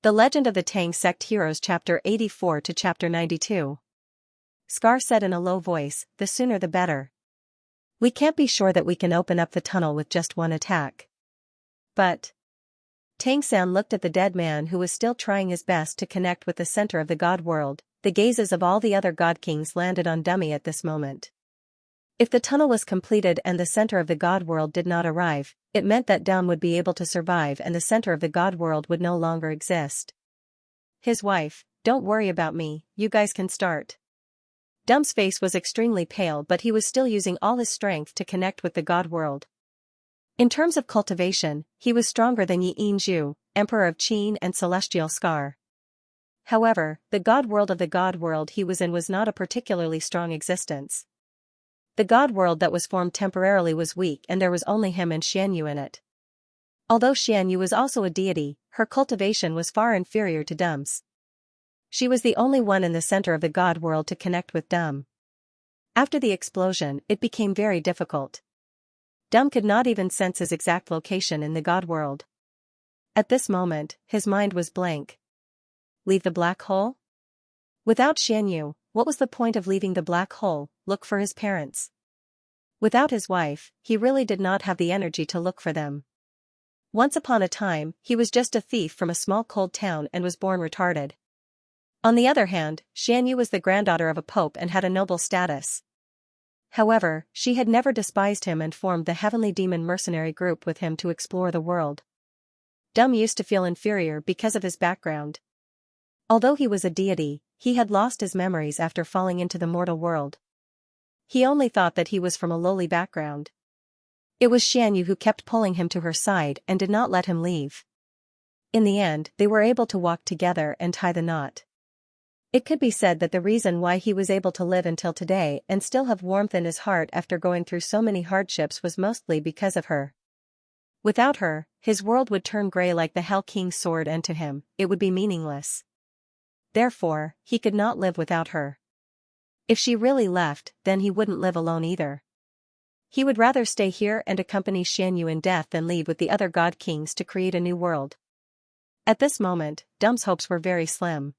The Legend of the Tang Sect Heroes Chapter 84 to Chapter 92. Scar said in a low voice, "The sooner the better. We can't be sure that we can open up the tunnel with just one attack." But Tang San looked at the dead man who was still trying his best to connect with the center of the god world. The gazes of all the other god kings landed on Dummy at this moment. If the tunnel was completed and the center of the god world did not arrive, it meant that Dum would be able to survive and the center of the god world would no longer exist. His wife, "Don't worry about me, you guys can start." Dum's face was extremely pale, but he was still using all his strength to connect with the god world. In terms of cultivation, he was stronger than Yi Yinzhu, Emperor of Qin and Celestial Scar. However, the god world of the god world he was in was not a particularly strong existence. The god world that was formed temporarily was weak and there was only him and Xianxia in it. Although Xianxia was also a deity, her cultivation was far inferior to Dum's. She was the only one in the center of the god world to connect with Dum. After the explosion, it became very difficult. Dum could not even sense his exact location in the god world. At this moment, his mind was blank. Leave the black hole? Without Xianxia, what was the point of leaving the black hole? Look for his parents. Without his wife, he really did not have the energy to look for them. Once upon a time, he was just a thief from a small cold town and was born retarded. On the other hand, Xianxia was the granddaughter of a pope and had a noble status. However, she had never despised him and formed the Heavenly Demon Mercenary group with him to explore the world. Dum used to feel inferior because of his background. Although he was a deity, he had lost his memories after falling into the mortal world. He only thought that he was from a lowly background. It was Xianxia who kept pulling him to her side and did not let him leave. In the end, they were able to walk together and tie the knot. It could be said that the reason why he was able to live until today and still have warmth in his heart after going through so many hardships was mostly because of her. Without her, his world would turn gray like the Hell King's sword, and to him, it would be meaningless. Therefore, he could not live without her. If she really left, then he wouldn't live alone either. He would rather stay here and accompany Xianxia in death than leave with the other god kings to create a new world. At this moment, Dum's hopes were very slim.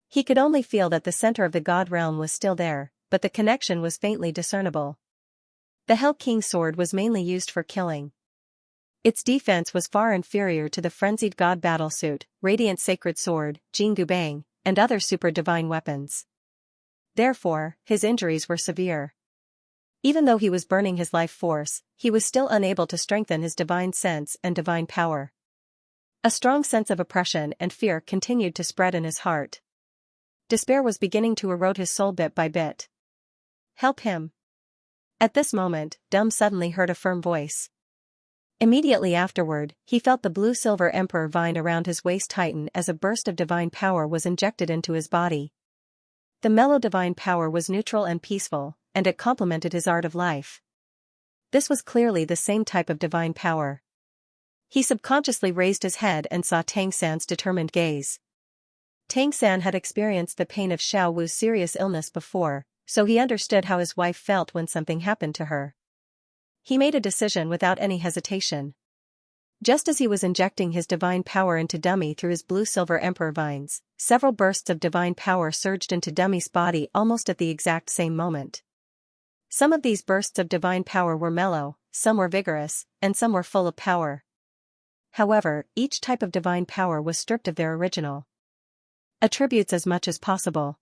He could only feel that the center of the god realm was still there, but the connection was faintly discernible. The Hell King's sword was mainly used for killing. Its defense was far inferior to the frenzied god battlesuit, radiant sacred sword, Jingu Bang, and other super divine weapons. Therefore, his injuries were severe. Even though he was burning his life force, he was still unable to strengthen his divine sense and divine power. A strong sense of oppression and fear continued to spread in his heart. Despair was beginning to erode his soul bit by bit. "Help him." At this moment, Dum suddenly heard a firm voice. Immediately afterward, he felt the blue-silver emperor vine around his waist tighten as a burst of divine power was injected into his body. The mellow divine power was neutral and peaceful, and it complemented his art of life. This was clearly the same type of divine power. He subconsciously raised his head and saw Tang San's determined gaze. Tang San had experienced the pain of Xiao Wu's serious illness before, so he understood how his wife felt when something happened to her. He made a decision without any hesitation. Just as he was injecting his divine power into Dummy through his blue-silver emperor vines, several bursts of divine power surged into Dummy's body almost at the exact same moment. Some of these bursts of divine power were mellow, some were vigorous, and some were full of power. However, each type of divine power was stripped of their original attributes as much as possible.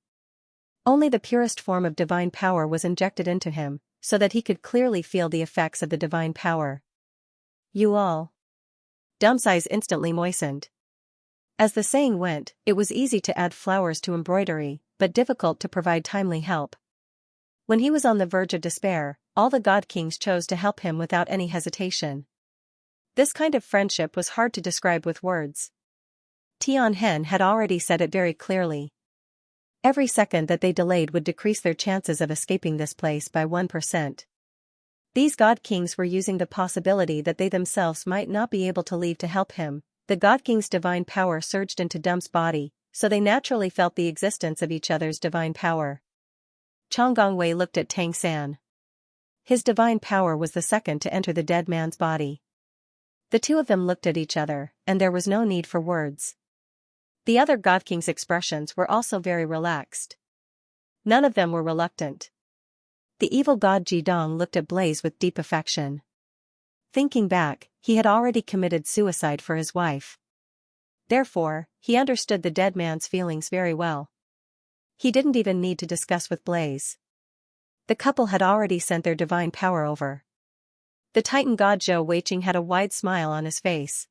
Only the purest form of divine power was injected into him, so that he could clearly feel the effects of the divine power. "You all." Dum's eyes instantly moistened. As the saying went, it was easy to add flowers to embroidery, but difficult to provide timely help. When he was on the verge of despair, all the god kings chose to help him without any hesitation. This kind of friendship was hard to describe with words. Tianhen had already said it very clearly. Every second that they delayed would decrease their chances of escaping this place by 1%. These god kings were using the possibility that they themselves might not be able to leave to help him. The god king's divine power surged into Dum's body, so they naturally felt the existence of each other's divine power. Chang Gongwei looked at Tang San. His divine power was the second to enter the dead man's body. The two of them looked at each other, and there was no need for words. The other god kings' expressions were also very relaxed. None of them were reluctant. The evil god Jidong looked at Blaze with deep affection. Thinking back, he had already committed suicide for his wife. Therefore, he understood the dead man's feelings very well. He didn't even need to discuss with Blaze. The couple had already sent their divine power over. The Titan god Zhou Weiqing had a wide smile on his face.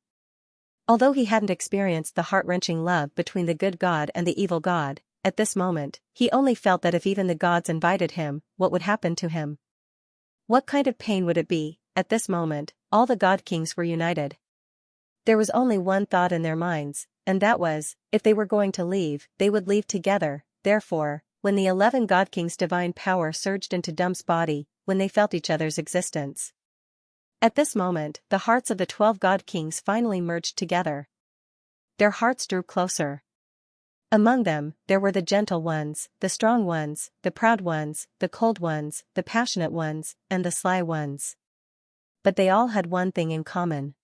Although he hadn't experienced the heart-wrenching love between the good god and the evil god, at this moment, he only felt that if even the gods invited him, what would happen to him? What kind of pain would it be? At this moment, all the god kings were united. There was only one thought in their minds, and that was, if they were going to leave, they would leave together. Therefore, when the 11 god kings' divine power surged into Dump's body, when they felt each other's existence. At this moment, the hearts of the 12 god kings finally merged together. Their hearts drew closer. Among them, there were the gentle ones, the strong ones, the proud ones, the cold ones, the passionate ones, and the sly ones. But they all had one thing in common.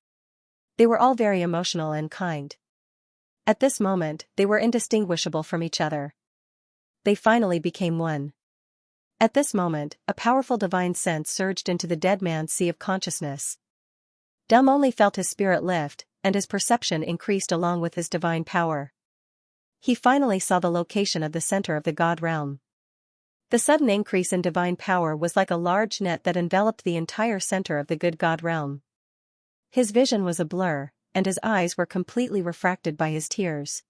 They were all very emotional and kind. At this moment, they were indistinguishable from each other. They finally became one. At this moment, a powerful divine sense surged into the dead man's sea of consciousness. Dumb only felt his spirit lift, and his perception increased along with his divine power. He finally saw the location of the center of the god realm. The sudden increase in divine power was like a large net that enveloped the entire center of the good god realm. His vision was a blur, and his eyes were completely refracted by his tears.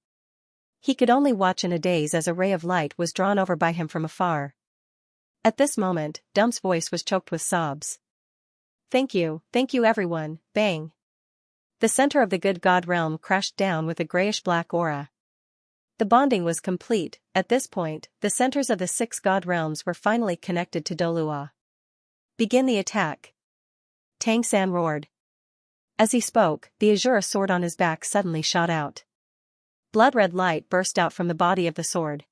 He could only watch in a daze as a ray of light was drawn over by him from afar. At this moment, Dump's voice was choked with sobs. Thank you everyone, bang. The center of the good god realm crashed down with a grayish-black aura. The bonding was complete. At this point, the centers of the 6 god realms were finally connected to Dolua. Begin the attack. Tang San roared. As he spoke, the azure sword on his back suddenly shot out. Blood-red light burst out from the body of the sword.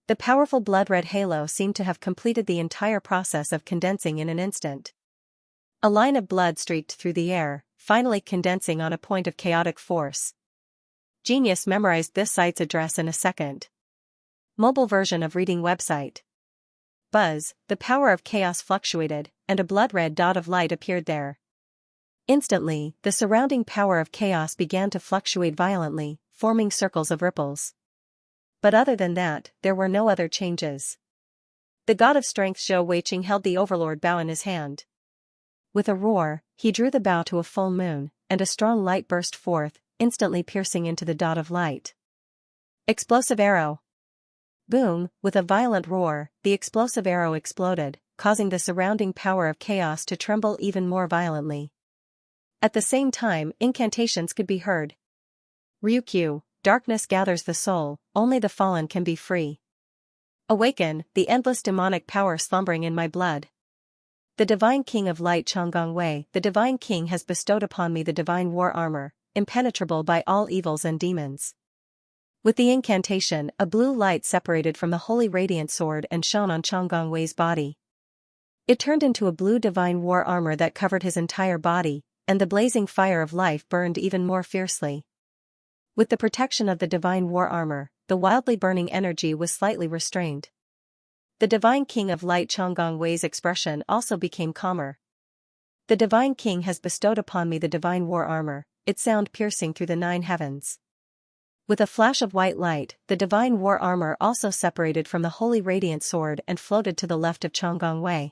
The powerful blood-red halo seemed to have completed the entire process of condensing in an instant. A line of blood streaked through the air, finally condensing on a point of chaotic force. Genius memorized this site's address in a second. Mobile version of reading website. Buzz, the power of chaos fluctuated, and a blood-red dot of light appeared there. Instantly, the surrounding power of chaos began to fluctuate violently, forming circles of ripples. But other than that, there were no other changes. The god of strength Zhou Weiqing held the overlord bow in his hand. With a roar, he drew the bow to a full moon, and a strong light burst forth, instantly piercing into the dot of light. Explosive arrow. Boom, with a violent roar, the explosive arrow exploded, causing the surrounding power of chaos to tremble even more violently. At the same time, incantations could be heard. Ryukyu, darkness gathers the soul, only the fallen can be free. Awaken, the endless demonic power slumbering in my blood. The Divine King of Light Chonggong, the Divine King has bestowed upon me the divine war armor, impenetrable by all evils and demons. With the incantation, a blue light separated from the holy radiant sword and shone on Chonggong's body. It turned into a blue divine war armor that covered his entire body, and the blazing fire of life burned even more fiercely. With the protection of the divine war armor, the wildly burning energy was slightly restrained. The Divine King of Light Chonggong's expression also became calmer. The Divine King has bestowed upon me the divine war armor, its sound piercing through the 9 heavens. With a flash of white light, the divine war armor also separated from the holy radiant sword and floated to the left of Chonggong.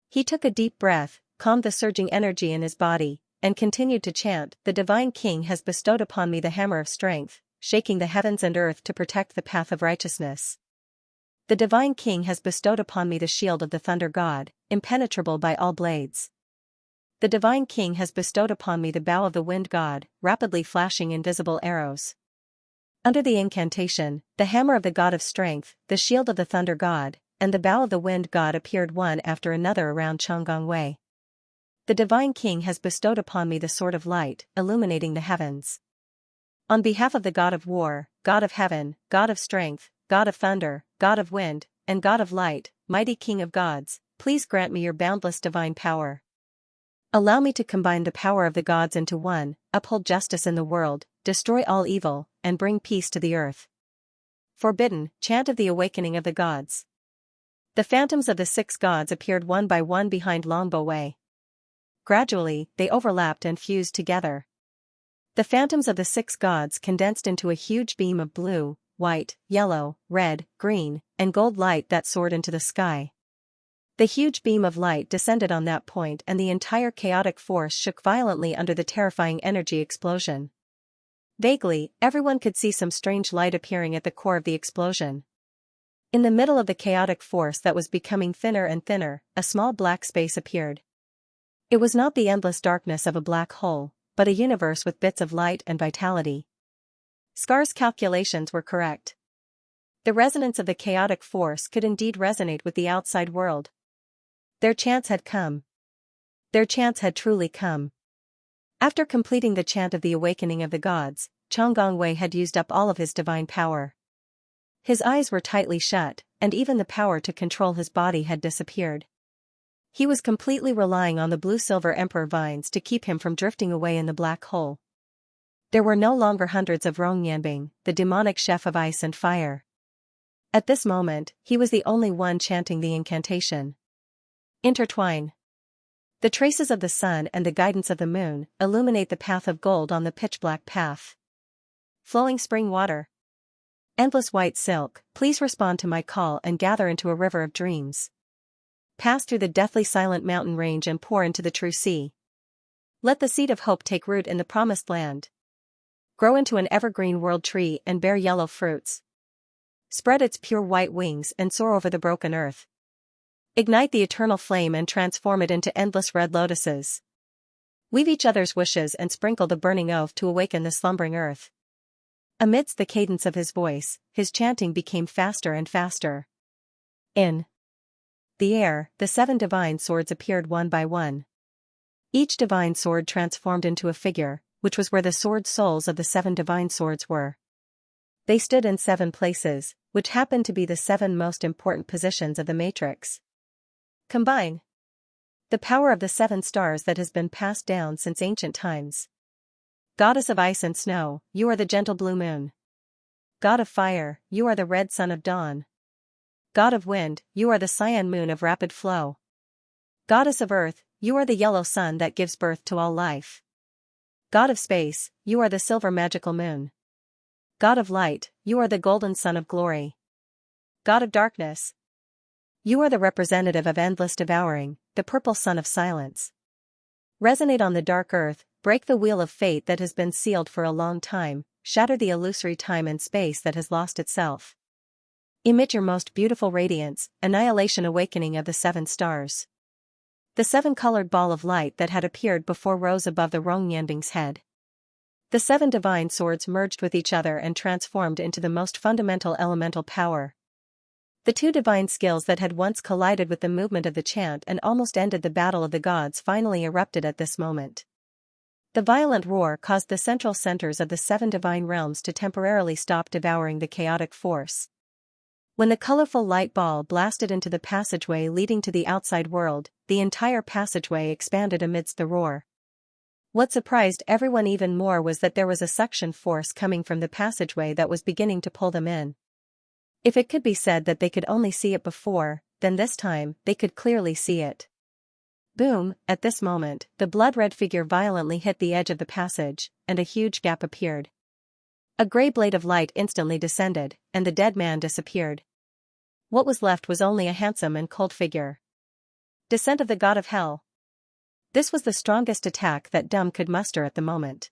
He took a deep breath, calmed the surging energy in his body, and continued to chant, "The Divine King has bestowed upon me the hammer of strength, shaking the heavens and earth to protect the path of righteousness. The Divine King has bestowed upon me the shield of the Thunder God, impenetrable by all blades. The Divine King has bestowed upon me the bow of the Wind God, rapidly flashing invisible arrows." Under the incantation, the hammer of the God of Strength, the shield of the Thunder God, and the bow of the Wind God appeared one after another around Chonggong. The Divine King has bestowed upon me the Sword of Light, illuminating the heavens. On behalf of the God of War, God of Heaven, God of Strength, God of Thunder, God of Wind, and God of Light, mighty King of Gods, please grant me your boundless divine power. Allow me to combine the power of the gods into one, uphold justice in the world, destroy all evil, and bring peace to the earth. Forbidden, chant of the awakening of the gods. The phantoms of the 6 gods appeared one by one behind Longbo Wei. Gradually, they overlapped and fused together. The phantoms of the 6 gods condensed into a huge beam of blue, white, yellow, red, green, and gold light that soared into the sky. The huge beam of light descended on that point and the entire chaotic force shook violently under the terrifying energy explosion. Vaguely, everyone could see some strange light appearing at the core of the explosion. In the middle of the chaotic force that was becoming thinner and thinner, a small black space appeared. It was not the endless darkness of a black hole, but a universe with bits of light and vitality. Scar's calculations were correct. The resonance of the chaotic force could indeed resonate with the outside world. Their chance had come. Their chance had truly come. After completing the chant of the awakening of the gods, Wei had used up all of his divine power. His eyes were tightly shut, and even the power to control his body had disappeared. He was completely relying on the blue-silver emperor vines to keep him from drifting away in the black hole. There were no longer hundreds of Rongyanbing, the demonic chef of ice and fire. At this moment, he was the only one chanting the incantation. Intertwine. The traces of the sun and the guidance of the moon illuminate the path of gold on the pitch-black path. Flowing spring water. Endless white silk, please respond to my call and gather into a river of dreams. Pass through the deathly silent mountain range and pour into the true sea. Let the seed of hope take root in the promised land. Grow into an evergreen world tree and bear yellow fruits. Spread its pure white wings and soar over the broken earth. Ignite the eternal flame and transform it into endless red lotuses. Weave each other's wishes and sprinkle the burning oath to awaken the slumbering earth. Amidst the cadence of his voice, his chanting became faster and faster. In the air, the 7 divine swords appeared one by one. Each divine sword transformed into a figure, which was where the sword souls of the 7 divine swords were. They stood in 7 places, which happened to be the 7 most important positions of the matrix. Combine the power of the 7 stars that has been passed down since ancient times. Goddess of ice and snow, you are the gentle blue moon. God of fire, you are the red sun of dawn. God of wind, you are the cyan moon of rapid flow. Goddess of earth, you are the yellow sun that gives birth to all life. God of space, you are the silver magical moon. God of light, you are the golden sun of glory. God of darkness, you are the representative of endless devouring, the purple sun of silence. Resonate on the dark earth, break the wheel of fate that has been sealed for a long time, shatter the illusory time and space that has lost itself. Emit your most beautiful radiance, annihilation awakening of the 7 stars. The 7-colored ball of light that had appeared before rose above the Rongyanbing's head. The 7 divine swords merged with each other and transformed into the most fundamental elemental power. The 2 divine skills that had once collided with the movement of the chant and almost ended the battle of the gods finally erupted at this moment. The violent roar caused the central centers of the 7 divine realms to temporarily stop devouring the chaotic force. When the colorful light ball blasted into the passageway leading to the outside world, the entire passageway expanded amidst the roar. What surprised everyone even more was that there was a suction force coming from the passageway that was beginning to pull them in. If it could be said that they could only see it before, then this time, they could clearly see it. Boom, at this moment, the blood-red figure violently hit the edge of the passage, and a huge gap appeared. A gray blade of light instantly descended, and the dead man disappeared. What was left was only a handsome and cold figure. Descent of the god of hell. This was the strongest attack that Dumb could muster at the moment.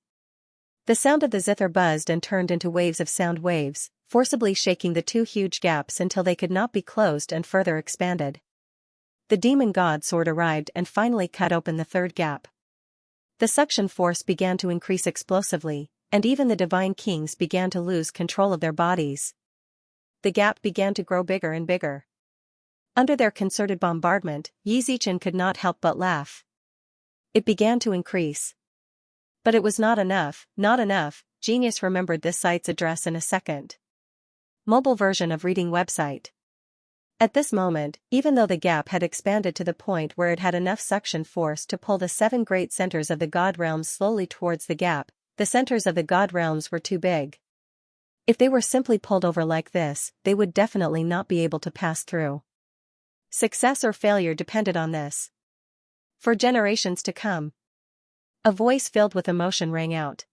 The sound of the zither buzzed and turned into waves of sound waves, forcibly shaking the 2 huge gaps until they could not be closed and further expanded. The demon god sword arrived and finally cut open the 3rd gap. The suction force began to increase explosively, and even the divine kings began to lose control of their bodies. The gap began to grow bigger and bigger. Under their concerted bombardment, Yi Zichen could not help but laugh. It began to increase. But it was not enough, not enough. Genius remembered this site's address in a second. Mobile version of reading website. At this moment, even though the gap had expanded to the point where it had enough suction force to pull the 7 great centers of the god realms slowly towards the gap, the centers of the god realms were too big. If they were simply pulled over like this, they would definitely not be able to pass through. Success or failure depended on this. For generations to come. A voice filled with emotion rang out.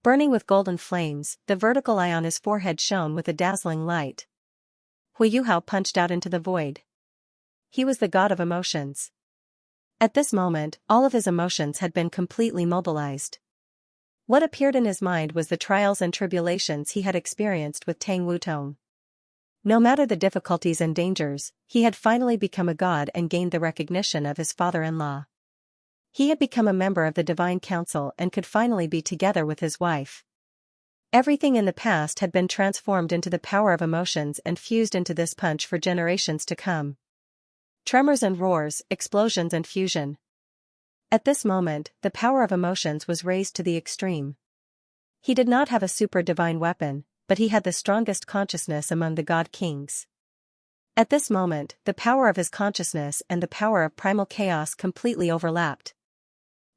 Burning with golden flames, the vertical eye on his forehead shone with a dazzling light. Hui Yuhao punched out into the void. He was the god of emotions. At this moment, all of his emotions had been completely mobilized. What appeared in his mind was the trials and tribulations he had experienced with Tang Wutong. No matter the difficulties and dangers, he had finally become a god and gained the recognition of his father-in-law. He had become a member of the Divine Council and could finally be together with his wife. Everything in the past had been transformed into the power of emotions and fused into this punch for generations to come. Tremors and roars, explosions and fusion. At this moment, the power of emotions was raised to the extreme. He did not have a super divine weapon, but he had the strongest consciousness among the god kings. At this moment, the power of his consciousness and the power of primal chaos completely overlapped.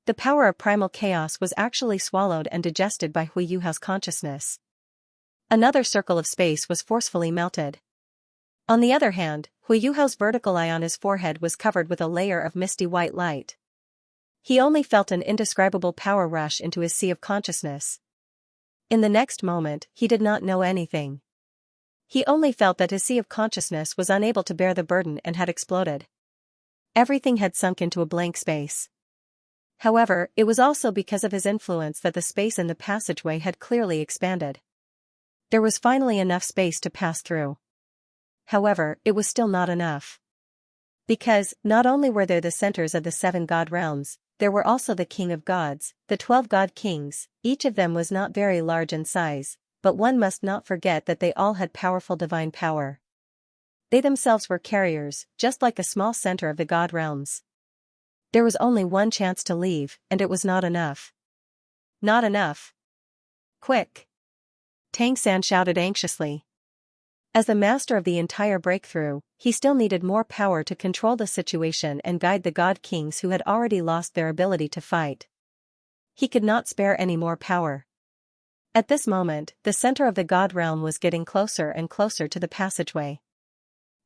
The power of primal chaos was actually swallowed and digested by Hui Yuhao's consciousness. Another circle of space was forcefully melted. On the other hand, Hui Yuhao's vertical eye on his forehead was covered with a layer of misty white light. He only felt an indescribable power rush into his sea of consciousness. In the next moment, he did not know anything. He only felt that his sea of consciousness was unable to bear the burden and had exploded. Everything had sunk into a blank space. However, it was also because of his influence that the space in the passageway had clearly expanded. There was finally enough space to pass through. However, it was still not enough. Because, not only were there the centers of the 7 god realms, there were also the king of gods, the 12 god kings. Each of them was not very large in size, but one must not forget that they all had powerful divine power. They themselves were carriers, just like a small center of the god realms. There was only one chance to leave, and it was not enough. Not enough. Quick! Tang-san shouted anxiously. As the master of the entire breakthrough, he still needed more power to control the situation and guide the god kings who had already lost their ability to fight. He could not spare any more power. At this moment, the center of the god realm was getting closer and closer to the passageway.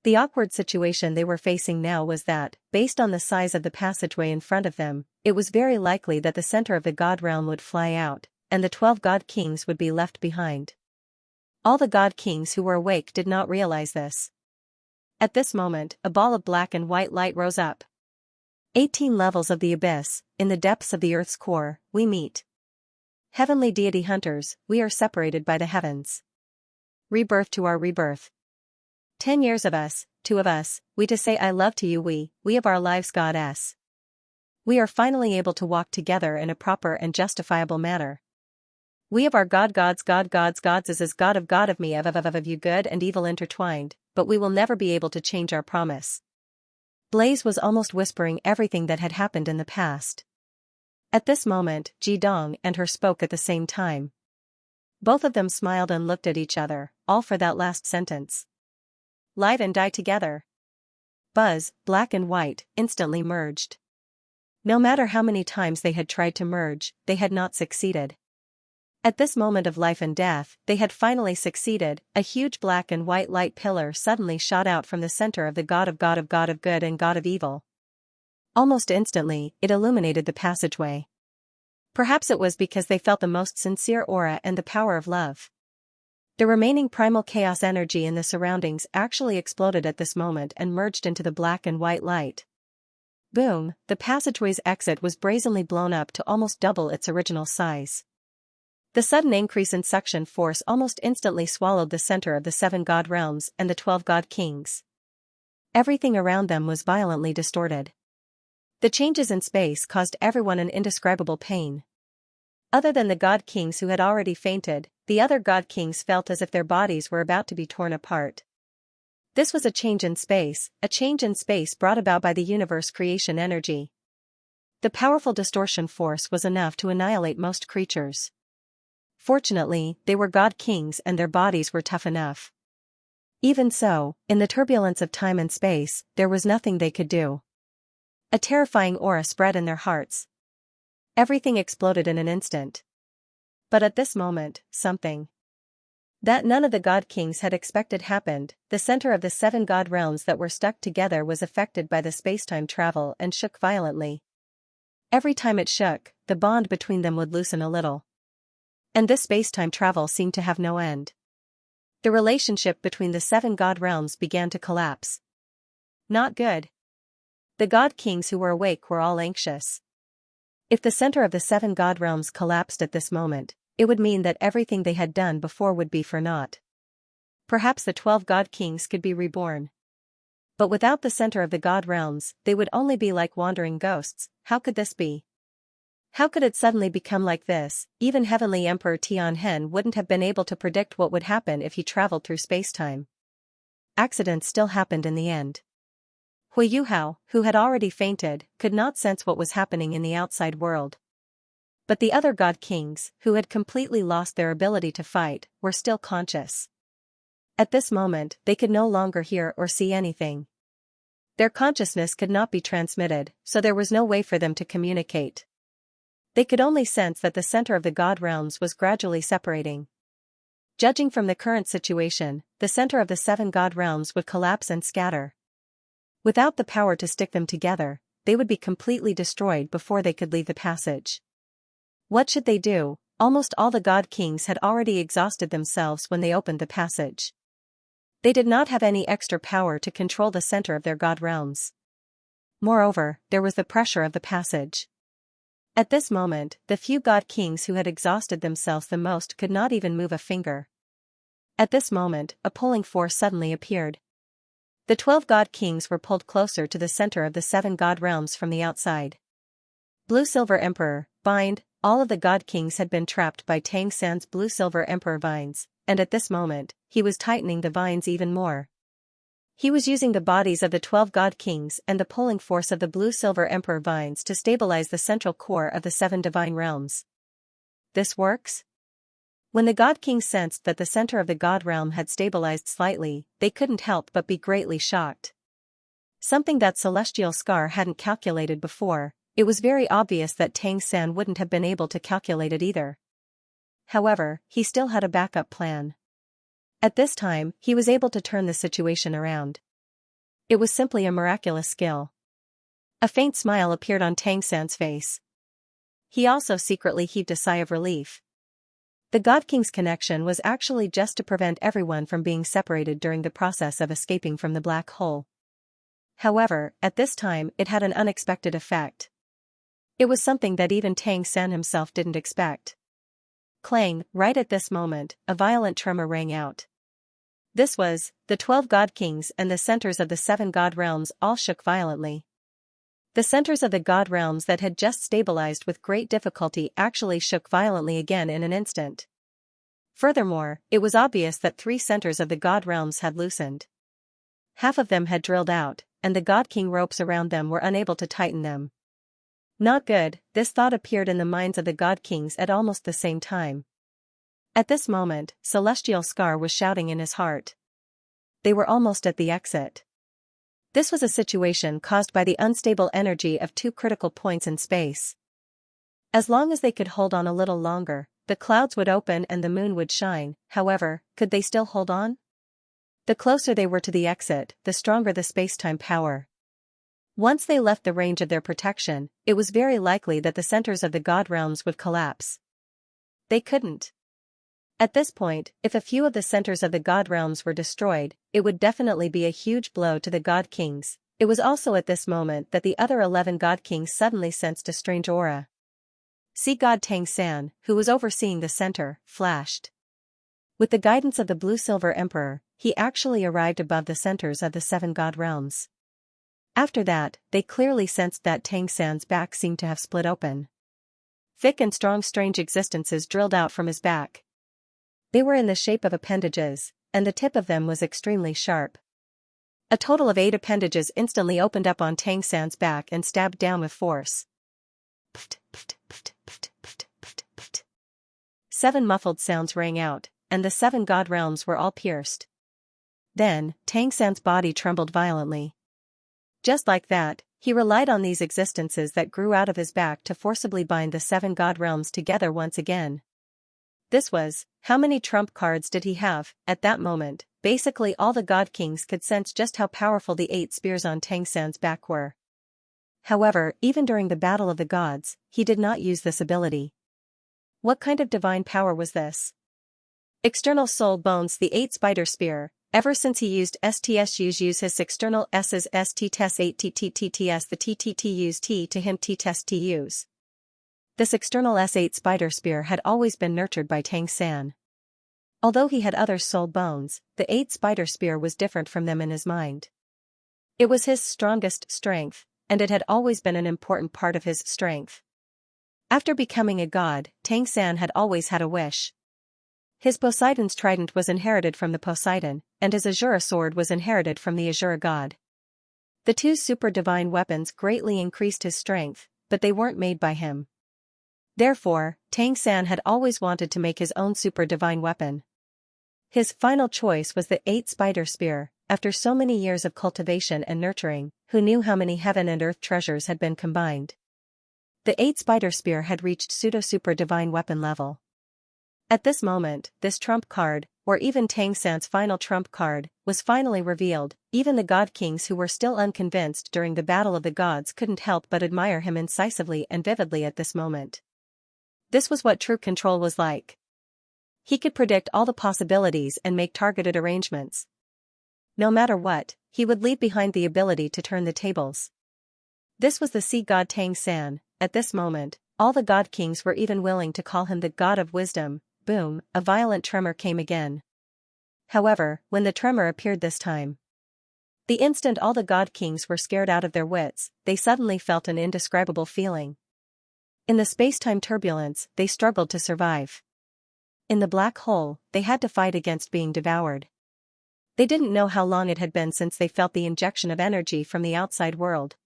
The awkward situation they were facing now was that, based on the size of the passageway in front of them, it was very likely that the center of the god realm would fly out, and the 12 god kings would be left behind. All the god kings who were awake did not realize this. At this moment, a ball of black and white light rose up. 18 levels of the abyss, in the depths of the earth's core, we meet. Heavenly deity hunters, we are separated by the heavens. Rebirth to our rebirth. 10 years of us, 2 of us, we to say I love to you we of our lives goddess. We are finally able to walk together in a proper and justifiable manner. We of our gods is God of me of you good and evil intertwined, but we will never be able to change our promise. Blaze was almost whispering everything that had happened in the past. At this moment, Ji Dong and her spoke at the same time. Both of them smiled and looked at each other, all for that last sentence. Live and die together. Buzz, black and white, instantly merged. No matter how many times they had tried to merge, they had not succeeded. At this moment of life and death, they had finally succeeded. A huge black and white light pillar suddenly shot out from the center of the God of good and God of evil. Almost instantly, it illuminated the passageway. Perhaps it was because they felt the most sincere aura and the power of love. The remaining primal chaos energy in the surroundings actually exploded at this moment and merged into the black and white light. Boom, the passageway's exit was brazenly blown up to almost double its original size. The sudden increase in suction force almost instantly swallowed the center of the 7 god realms and the 12 god kings. Everything around them was violently distorted. The changes in space caused everyone an indescribable pain. Other than the god kings who had already fainted, the other god kings felt as if their bodies were about to be torn apart. This was a change in space brought about by the universe creation energy. The powerful distortion force was enough to annihilate most creatures. Fortunately, they were god kings and their bodies were tough enough. Even so, in the turbulence of time and space, there was nothing they could do. A terrifying aura spread in their hearts. Everything exploded in an instant. But at this moment, something That none of the god kings had expected happened. The center of the 7 god realms that were stuck together was affected by the spacetime travel and shook violently. Every time it shook, the bond between them would loosen a little. And this spacetime travel seemed to have no end. The relationship between the 7 god realms began to collapse. Not good. The god kings who were awake were all anxious. If the center of the 7 god realms collapsed at this moment, it would mean that everything they had done before would be for naught. Perhaps the 12 god kings could be reborn. But without the center of the god realms, they would only be like wandering ghosts. How could this be? How could it suddenly become like this? Even Heavenly Emperor Tianhen wouldn't have been able to predict what would happen if he traveled through spacetime. Accidents still happened in the end. Hui Yuhao, who had already fainted, could not sense what was happening in the outside world. But the other god kings, who had completely lost their ability to fight, were still conscious. At this moment, they could no longer hear or see anything. Their consciousness could not be transmitted, so there was no way for them to communicate. They could only sense that the center of the god realms was gradually separating. Judging from the current situation, the center of the 7 god realms would collapse and scatter. Without the power to stick them together, they would be completely destroyed before they could leave the passage. What should they do? Almost all the god kings had already exhausted themselves when they opened the passage. They did not have any extra power to control the center of their god realms. Moreover, there was the pressure of the passage. At this moment, the few god kings who had exhausted themselves the most could not even move a finger. At this moment, a pulling force suddenly appeared. The 12 god kings were pulled closer to the center of the 7 god realms from the outside. Blue-Silver Emperor, bind. All of the god kings had been trapped by Tang San's Blue-Silver Emperor vines, and at this moment, he was tightening the vines even more. He was using the bodies of the 12 god kings and the pulling force of the Blue-Silver Emperor vines to stabilize the central core of the 7 divine realms. This works? When the god kings sensed that the center of the god realm had stabilized slightly, they couldn't help but be greatly shocked. Something that Celestial Scar hadn't calculated before. It was very obvious that Tang San wouldn't have been able to calculate it either. However, he still had a backup plan. At this time, he was able to turn the situation around. It was simply a miraculous skill. A faint smile appeared on Tang San's face. He also secretly heaved a sigh of relief. The God King's connection was actually just to prevent everyone from being separated during the process of escaping from the black hole. However, at this time, it had an unexpected effect. It was something that even Tang San himself didn't expect. Clang, right at this moment, a violent tremor rang out. This was, the 12 God Kings and the centers of the 7 God realms all shook violently. The centers of the God realms that had just stabilized with great difficulty actually shook violently again in an instant. Furthermore, it was obvious that 3 centers of the God realms had loosened. Half of them had drilled out, and the God King ropes around them were unable to tighten them. Not good, this thought appeared in the minds of the God Kings at almost the same time. At this moment, Celestial Scar was shouting in his heart. They were almost at the exit. This was a situation caused by the unstable energy of 2 critical points in space. As long as they could hold on a little longer, the clouds would open and the moon would shine. However, could they still hold on? The closer they were to the exit, the stronger the space-time power. Once they left the range of their protection, it was very likely that the centers of the God realms would collapse. They couldn't. At this point, if a few of the centers of the God realms were destroyed, it would definitely be a huge blow to the God Kings. It was also at this moment that the other 11 God Kings suddenly sensed a strange aura. Sea God Tang San, who was overseeing the center, flashed. With the guidance of the Blue-Silver Emperor, he actually arrived above the centers of the 7 God realms. After that, they clearly sensed that Tang San's back seemed to have split open. Thick and strong strange existences drilled out from his back. They were in the shape of appendages, and the tip of them was extremely sharp. A total of 8 appendages instantly opened up on Tang San's back and stabbed down with force. 7 muffled sounds rang out, and the 7 God realms were all pierced. Then, Tang San's body trembled violently. Just like that, he relied on these existences that grew out of his back to forcibly bind the 7 God realms together once again. This was, how many trump cards did he have? At that moment, basically all the God Kings could sense just how powerful the 8 spears on Tang San's back were. However, even during the Battle of the Gods, he did not use this ability. What kind of divine power was this? External soul bones. The 8 spider spear. Ever since he used STS use his external S's ST test 8 TTTTS the TTT use T to him T test T use. This external S8 spider spear had always been nurtured by Tang San. Although he had other soul bones, the 8 spider spear was different from them in his mind. It was his strongest strength, and it had always been an important part of his strength. After becoming a god, Tang San had always had a wish. His Poseidon's trident was inherited from the Poseidon, and his Azura sword was inherited from the Azura god. The 2 super divine weapons greatly increased his strength, but they weren't made by him. Therefore, Tang San had always wanted to make his own super divine weapon. His final choice was the 8 spider spear. After so many years of cultivation and nurturing, who knew how many heaven and earth treasures had been combined? The 8 spider spear had reached pseudo-super divine weapon level. At this moment, this trump card, or even Tang San's final trump card, was finally revealed. Even the God Kings who were still unconvinced during the Battle of the Gods couldn't help but admire him incisively and vividly at this moment. This was what true control was like. He could predict all the possibilities and make targeted arrangements. No matter what, he would leave behind the ability to turn the tables. This was the sea god Tang San. At this moment, all the God Kings were even willing to call him the God of Wisdom. Boom, a violent tremor came again. However, when the tremor appeared this time, the instant all the God Kings were scared out of their wits, they suddenly felt an indescribable feeling. In the space-time turbulence, they struggled to survive. In the black hole, they had to fight against being devoured. They didn't know how long it had been since they felt the injection of energy from the outside world.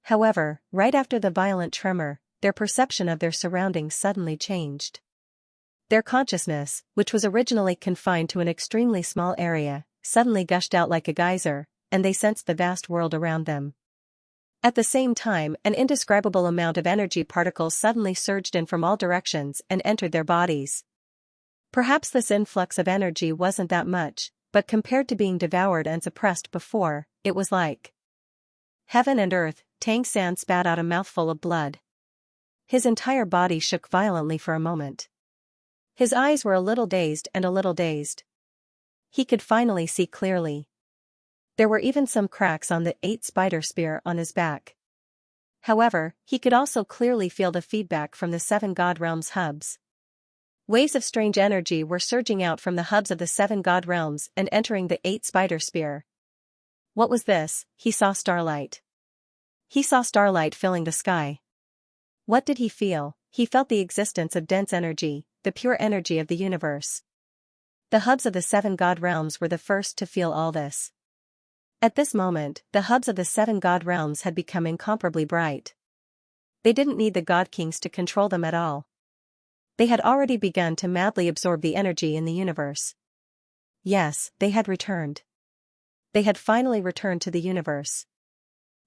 However, right after the violent tremor, their perception of their surroundings suddenly changed. Their consciousness, which was originally confined to an extremely small area, suddenly gushed out like a geyser, and they sensed the vast world around them. At the same time, an indescribable amount of energy particles suddenly surged in from all directions and entered their bodies. Perhaps this influx of energy wasn't that much, but compared to being devoured and suppressed before, it was like heaven and earth. Tang San spat out a mouthful of blood. His entire body shook violently for a moment. His eyes were a little dazed and a little dazed. He could finally see clearly. There were even some cracks on the 8 spider spear on his back. However, he could also clearly feel the feedback from the 7 God Realms hubs. Waves of strange energy were surging out from the hubs of the 7 God Realms and entering the 8 spider spear. What was this? He saw starlight. He saw starlight filling the sky. What did he feel? He felt the existence of dense energy, the pure energy of the universe. The hubs of the 7 God Realms were the first to feel all this. At this moment, the hubs of the 7 God Realms had become incomparably bright. They didn't need the God Kings to control them at all. They had already begun to madly absorb the energy in the universe. Yes, they had returned. They had finally returned to the universe.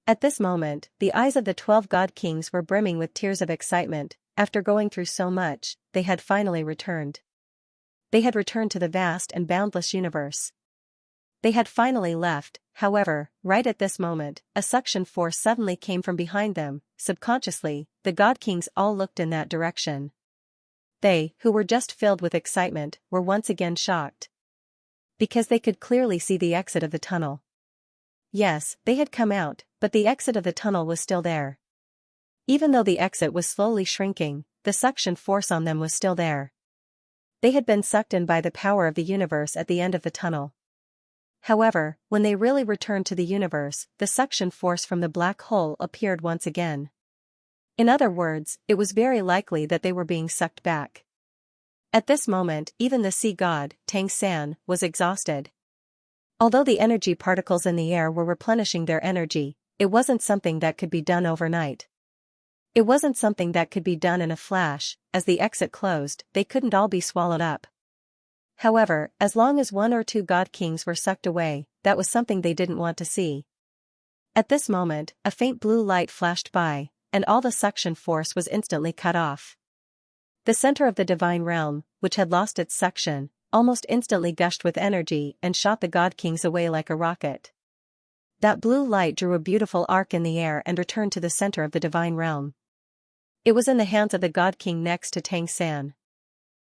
At this moment, the eyes of the 12 God Kings were brimming with tears of excitement. After going through so much, they had finally returned. They had returned to the vast and boundless universe. They had finally left. However, right at this moment, a suction force suddenly came from behind them. Subconsciously, the God Kings all looked in that direction. They, who were just filled with excitement, were once again shocked. Because they could clearly see the exit of the tunnel. Yes, they had come out, but the exit of the tunnel was still there. Even though the exit was slowly shrinking, the suction force on them was still there. They had been sucked in by the power of the universe at the end of the tunnel. However, when they really returned to the universe, the suction force from the black hole appeared once again. In other words, it was very likely that they were being sucked back. At this moment, even the sea god, Tang San, was exhausted. Although the energy particles in the air were replenishing their energy, it wasn't something that could be done overnight. It wasn't something that could be done in a flash. As the exit closed, they couldn't all be swallowed up. However, as long as 1 or 2 God Kings were sucked away, that was something they didn't want to see. At this moment, a faint blue light flashed by, and all the suction force was instantly cut off. The center of the divine realm, which had lost its suction, almost instantly gushed with energy and shot the god kings away like a rocket. That blue light drew a beautiful arc in the air and returned to the center of the divine realm. It was in the hands of the god king next to Tang.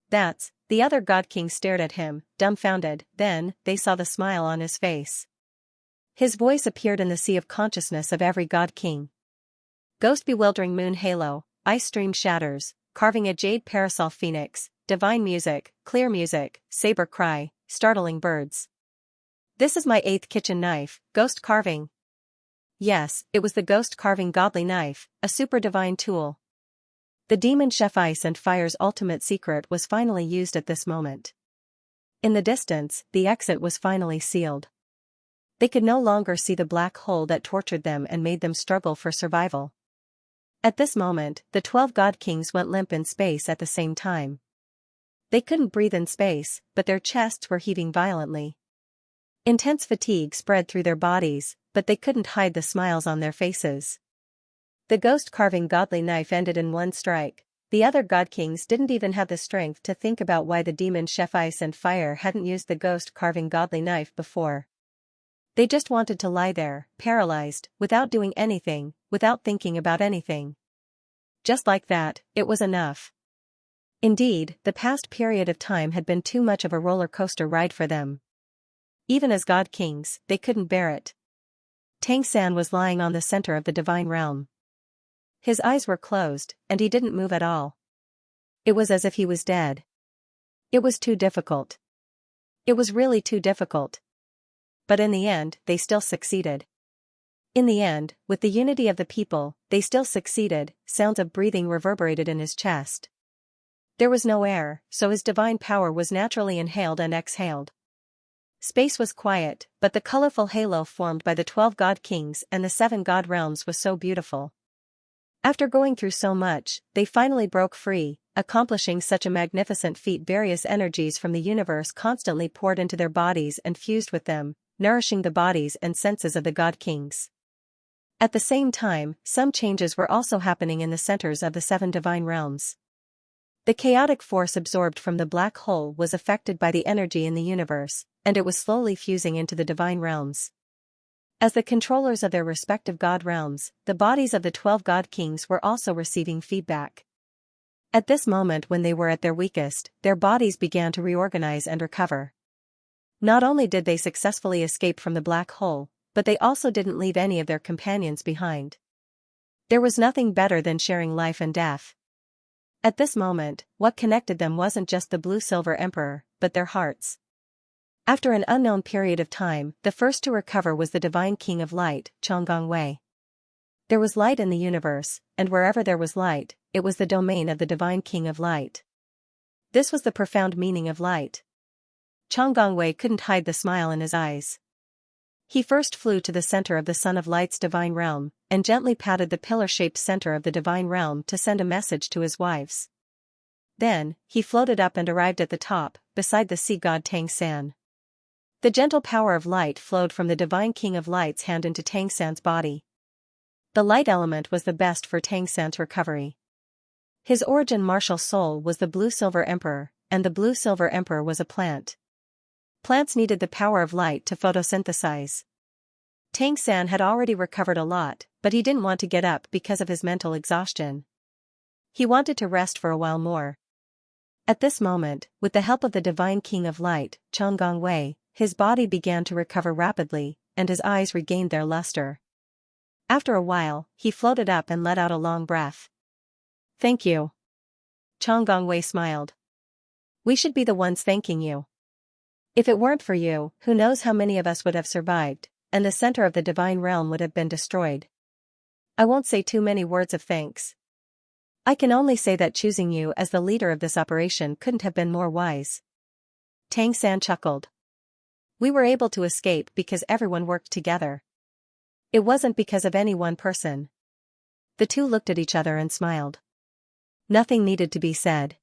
The other god kings stared at him, dumbfounded. Then they saw the smile on his face. His voice appeared in the sea of consciousness of every god king. Ghost bewildering moon halo, ice stream shatters, carving a jade parasol phoenix, divine music, clear music, saber cry, startling birds. This is my 8th kitchen knife, ghost carving. Yes, it was the ghost carving godly knife, a super divine tool. The demon chef ice and fire's ultimate secret was finally used at this moment. In the distance, the exit was finally sealed. They could no longer see the black hole that tortured them and made them struggle for survival. At this moment, the 12 god kings went limp in space at the same time. They couldn't breathe in space, but their chests were heaving violently. Intense fatigue spread through their bodies, but they couldn't hide the smiles on their faces. The ghost-carving godly knife ended in one strike. The other god kings didn't even have the strength to think about why the demon chef ice and fire hadn't used the ghost-carving godly knife before. They just wanted to lie there, paralyzed, without doing anything, without thinking about anything. Just like that, it was enough. Indeed, the past period of time had been too much of a roller coaster ride for them. Even as god kings, they couldn't bear it. Tang was lying on the center of the divine realm. His eyes were closed, and he didn't move at all. It was as if he was dead. It was too difficult. It was really too difficult. But in the end, they still succeeded. In the end, with the unity of the people, they still succeeded. Sounds of breathing reverberated in his chest. There was no air, so his divine power was naturally inhaled and exhaled. Space was quiet, but the colorful halo formed by the 12 god kings and the 7 god realms was so beautiful. After going through so much, they finally broke free, accomplishing such a magnificent feat. Various energies from the universe constantly poured into their bodies and fused with them, nourishing the bodies and senses of the god kings. At the same time, some changes were also happening in the centers of the 7 divine realms. The chaotic force absorbed from the black hole was affected by the energy in the universe, and it was slowly fusing into the divine realms. As the controllers of their respective god realms, the bodies of the 12 god kings were also receiving feedback. At this moment, when they were at their weakest, their bodies began to reorganize and recover. Not only did they successfully escape from the black hole, but they also didn't leave any of their companions behind. There was nothing better than sharing life and death. At this moment, what connected them wasn't just the blue-silver emperor, but their hearts. After an unknown period of time, the first to recover was the divine king of light, Xianxia. There was light in the universe, and wherever there was light, it was the domain of the divine king of light. This was the profound meaning of light. Xianxia couldn't hide the smile in his eyes. He first flew to the center of the Son of Light's divine realm, and gently patted the pillar-shaped center of the divine realm to send a message to his wives. Then, he floated up and arrived at the top, beside the sea god Tang. The gentle power of light flowed from the divine king of light's hand into Tang's body. The light element was the best for Tang's recovery. His origin martial soul was the blue-silver emperor, and the blue-silver emperor was a plant. Plants needed the power of light to photosynthesize. Tang had already recovered a lot, but he didn't want to get up because of his mental exhaustion. He wanted to rest for a while more. At this moment, with the help of the divine king of light, Xianxia, his body began to recover rapidly, and his eyes regained their luster. After a while, he floated up and let out a long breath. "Thank you." Xianxia smiled. "We should be the ones thanking you. If it weren't for you, who knows how many of us would have survived, and the center of the divine realm would have been destroyed. I won't say too many words of thanks. I can only say that choosing you as the leader of this operation couldn't have been more wise." Tang chuckled. "We were able to escape because everyone worked together. It wasn't because of any one person." The two looked at each other and smiled. Nothing needed to be said.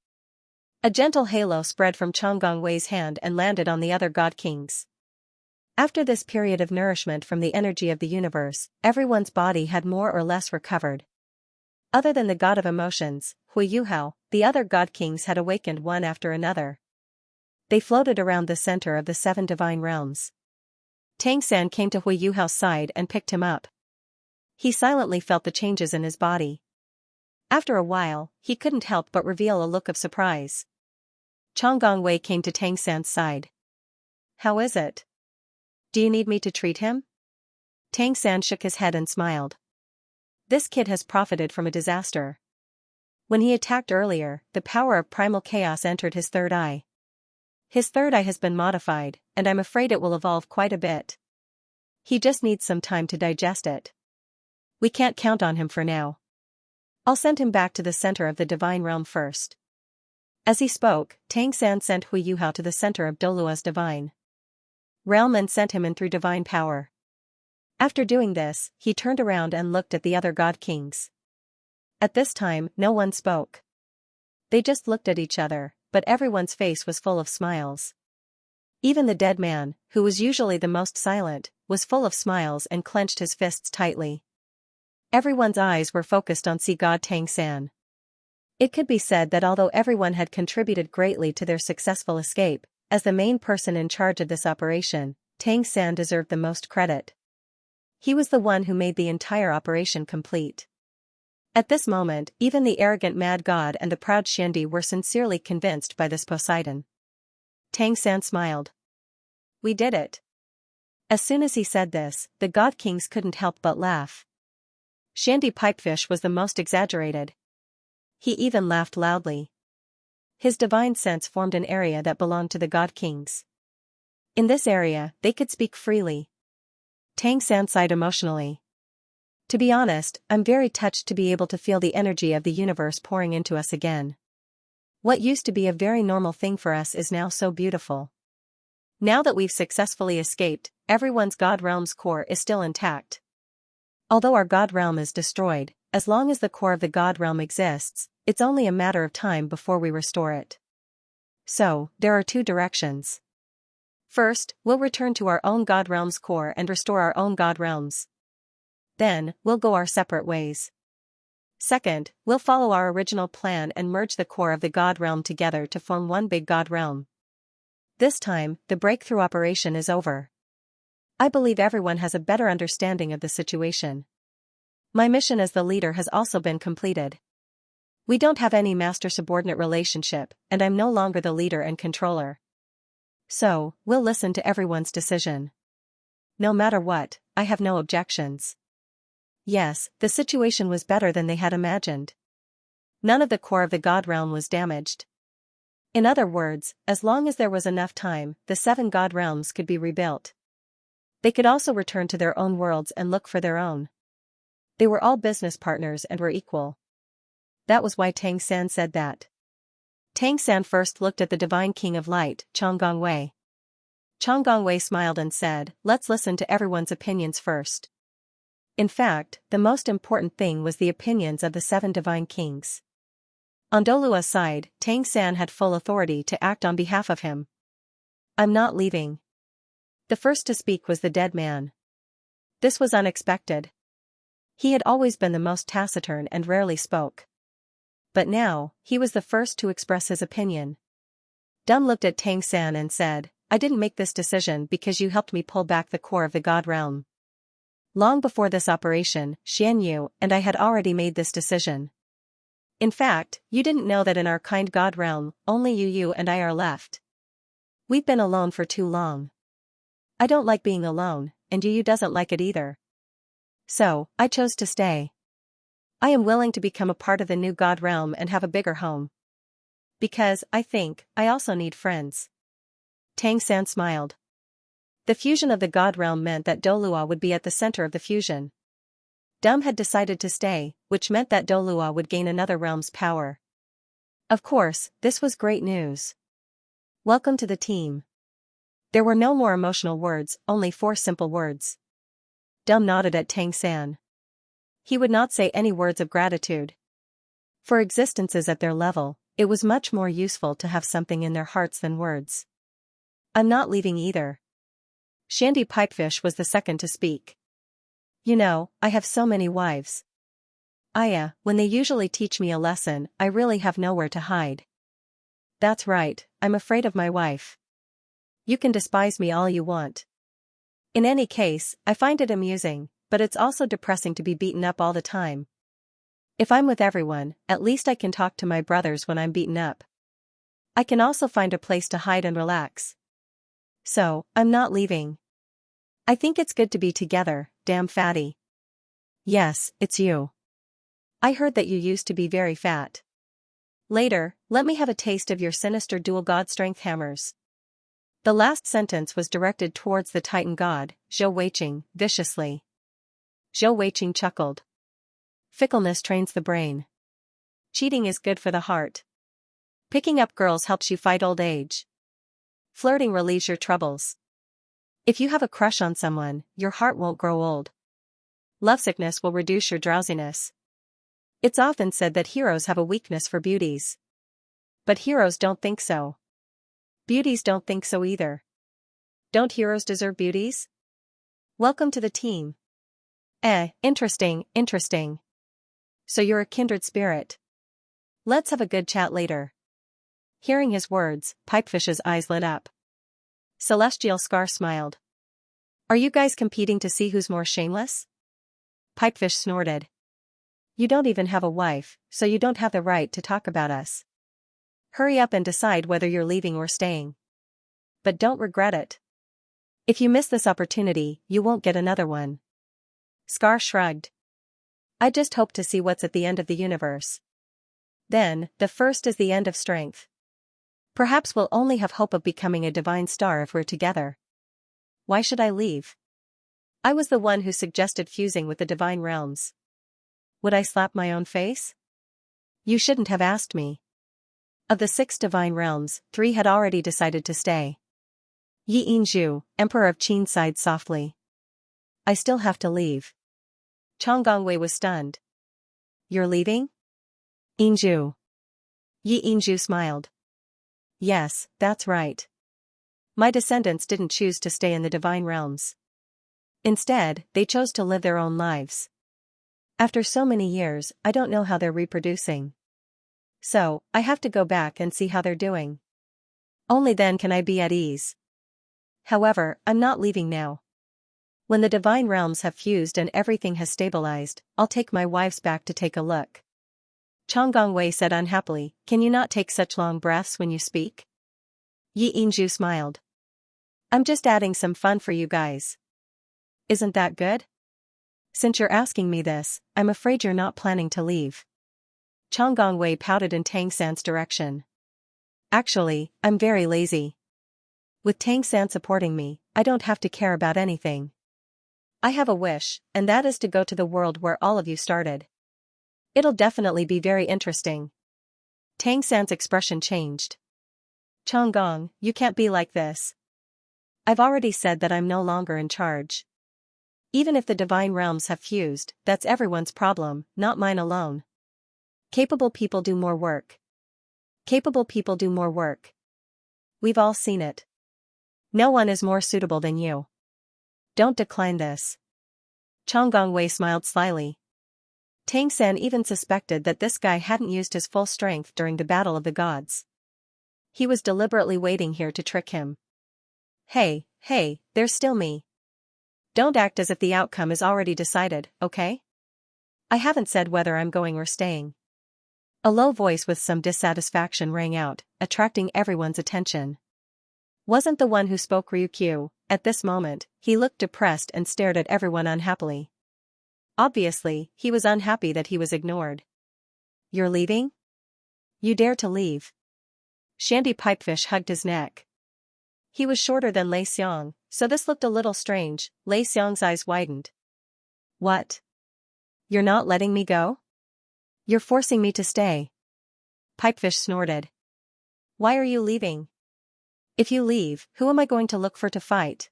A gentle halo spread from Xianxia's hand and landed on the other god kings. After this period of nourishment from the energy of the universe, everyone's body had more or less recovered. Other than the god of emotions, Hui Yuhao, the other god kings had awakened one after another. They floated around the center of the 7 divine realms. Tang San came to Hui Yuhao's side and picked him up. He silently felt the changes in his body. After a while, he couldn't help but reveal a look of surprise. Chang Gongwei came to Tang San's side. "How is it? Do you need me to treat him?" Tang San shook his head and smiled. This kid has profited from a disaster. When he attacked earlier, the power of primal chaos entered his third eye. His third eye has been modified, and I'm afraid it will evolve quite a bit. He just needs some time to digest it. We can't count on him for now. I'll send him back to the center of the divine realm first. As he spoke, Tang San sent Hui Yuhao to the center of Dolua's divine realm and sent him in through divine power. After doing this, he turned around and looked at the other god kings. At this time, no one spoke. They just looked at each other, but everyone's face was full of smiles. Even the dead man, who was usually the most silent, was full of smiles and clenched his fists tightly. Everyone's eyes were focused on sea god Tang San. It could be said that although everyone had contributed greatly to their successful escape, as the main person in charge of this operation, Tang San deserved the most credit. He was the one who made the entire operation complete. At this moment, even the arrogant mad god and the proud Xiandi were sincerely convinced by this Poseidon. Tang San smiled. "We did it." As soon as he said this, the god kings couldn't help but laugh. Xiandi Pipefish was the most exaggerated. He even laughed loudly. His divine sense formed an area that belonged to the god kings. In this area, they could speak freely. Tang San sighed emotionally. "To be honest, I'm very touched to be able to feel the energy of the universe pouring into us again. What used to be a very normal thing for us is now so beautiful. Now that we've successfully escaped, everyone's god realm's core is still intact. Although our god realm is destroyed, as long as the core of the god realm exists, it's only a matter of time before we restore it. So, there are 2 directions. First, we'll return to our own god realm's core and restore our own god realms. Then, we'll go our separate ways. Second, we'll follow our original plan and merge the core of the god realm together to form one big god realm. This time, the breakthrough operation is over. I believe everyone has a better understanding of the situation. My mission as the leader has also been completed. We don't have any master-subordinate relationship, and I'm no longer the leader and controller. So, we'll listen to everyone's decision. No matter what, I have no objections." Yes, the situation was better than they had imagined. None of the core of the god realm was damaged. In other words, as long as there was enough time, the 7 god realms could be rebuilt. They could also return to their own worlds and look for their own. They were all business partners and were equal. That was why Tang San said that. Tang San first looked at the divine king of light, Chang Gongwei. Chang Gongwei smiled and said, "Let's listen to everyone's opinions first." In fact, the most important thing was the opinions of the 7 divine kings. On Dolua's side, Tang San had full authority to act on behalf of him. "I'm not leaving." The first to speak was the dead man. This was unexpected. He had always been the most taciturn and rarely spoke. But now, he was the first to express his opinion. Dum looked at Tang San and said, "I didn't make this decision because you helped me pull back the core of the god realm. Long before this operation, Xianxia and I had already made this decision. In fact, you didn't know that in our kind god realm, only you and I are left. We've been alone for too long. I don't like being alone, and you doesn't like it either. So, I chose to stay. I am willing to become a part of the new god realm and have a bigger home. Because, I think, I also need friends." Tang San smiled. The fusion of the god realm meant that Dolua would be at the center of the fusion. Dum had decided to stay, which meant that Dolua would gain another realm's power. Of course, this was great news. "Welcome to the team." There were no more emotional words, only 4 simple words. Dum nodded at Tang San. He would not say any words of gratitude. For existences at their level, it was much more useful to have something in their hearts than words. "I'm not leaving either." Xiandi Pipefish was the second to speak. "You know, I have so many wives. When they usually teach me a lesson, I really have nowhere to hide. That's right, I'm afraid of my wife. You can despise me all you want. In any case, I find it amusing, but it's also depressing to be beaten up all the time. If I'm with everyone, at least I can talk to my brothers when I'm beaten up. I can also find a place to hide and relax. So, I'm not leaving. I think it's good to be together, damn fatty. Yes, it's you. I heard that you used to be very fat. Later, let me have a taste of your sinister dual god strength hammers. The last sentence was directed towards the Titan god, Zhou Weiqing, viciously. Zhou Weiqing chuckled. Fickleness trains the brain. Cheating is good for the heart. Picking up girls helps you fight old age. Flirting relieves your troubles. If you have a crush on someone, your heart won't grow old. Lovesickness will reduce your drowsiness. It's often said that heroes have a weakness for beauties. But heroes don't think so. Beauties don't think so either. Don't heroes deserve beauties? Welcome to the team. Interesting. So you're a kindred spirit. Let's have a good chat later. Hearing his words, Pipefish's eyes lit up. Celestial Scar smiled. Are you guys competing to see who's more shameless? Pipefish snorted. You don't even have a wife, so you don't have the right to talk about us. Hurry up and decide whether you're leaving or staying. But don't regret it. If you miss this opportunity, you won't get another one. Scar shrugged. I just hope to see what's at the end of the universe. Then, the first is the end of strength. Perhaps we'll only have hope of becoming a divine star if we're together. Why should I leave? I was the one who suggested fusing with the divine realms. Would I slap my own face? You shouldn't have asked me. Of the 6 divine realms, 3 had already decided to stay. Yi Yingzhu, Emperor of Qin, sighed softly. I still have to leave. Chang Gongwei was stunned. You're leaving? Yingzhu. Yi Yingzhu smiled. Yes, that's right. My descendants didn't choose to stay in the divine realms. Instead, they chose to live their own lives. After so many years, I don't know how they're reproducing. So, I have to go back and see how they're doing. Only then can I be at ease. However, I'm not leaving now. When the divine realms have fused and everything has stabilized, I'll take my wives back to take a look. Chang Gongwei said unhappily, can you not take such long breaths when you speak? Yi Yingzhu smiled. I'm just adding some fun for you guys. Isn't that good? Since you're asking me this, I'm afraid you're not planning to leave. Chang Gongwei pouted in Tang San's direction. Actually, I'm very lazy. With Tang San supporting me, I don't have to care about anything. I have a wish, and that is to go to the world where all of you started. It'll definitely be very interesting. Tang San's expression changed. Chang Gong, you can't be like this. I've already said that I'm no longer in charge. Even if the divine realms have fused, that's everyone's problem, not mine alone. Capable people do more work. Capable people do more work. We've all seen it. No one is more suitable than you. Don't decline this. Chang Gongwei smiled slyly. Tang San even suspected that this guy hadn't used his full strength during the Battle of the Gods. He was deliberately waiting here to trick him. Hey, there's still me. Don't act as if the outcome is already decided, okay? I haven't said whether I'm going or staying. A low voice with some dissatisfaction rang out, attracting everyone's attention. Wasn't the one who spoke Ryukyu? At this moment, he looked depressed and stared at everyone unhappily. Obviously, he was unhappy that he was ignored. You're leaving? You dare to leave? Shandy Pipefish hugged his neck. He was shorter than Lei Xiang, so this looked a little strange. Lei Xiang's eyes widened. What? You're not letting me go? You're forcing me to stay. Pipefish snorted. Why are you leaving? If you leave, who am I going to look for to fight?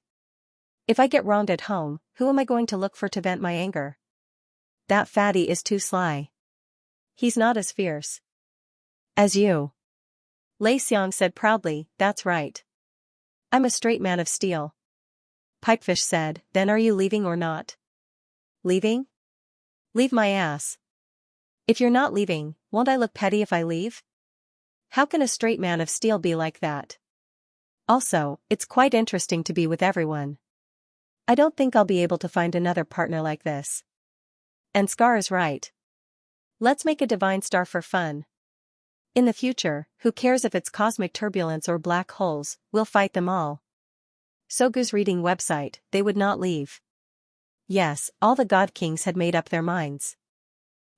If I get wronged at home, who am I going to look for to vent my anger? That fatty is too sly. He's not as fierce as you. Lei Xiang said proudly, that's right. I'm a straight man of steel. Pipefish said, then are you leaving or not? Leaving? Leave my ass. If you're not leaving, won't I look petty if I leave? How can a straight man of steel be like that? Also, it's quite interesting to be with everyone. I don't think I'll be able to find another partner like this. And Scar is right. Let's make a divine star for fun. In the future, who cares if it's cosmic turbulence or black holes, we'll fight them all. Sogu's reading website, they would not leave. Yes, all the God Kings had made up their minds.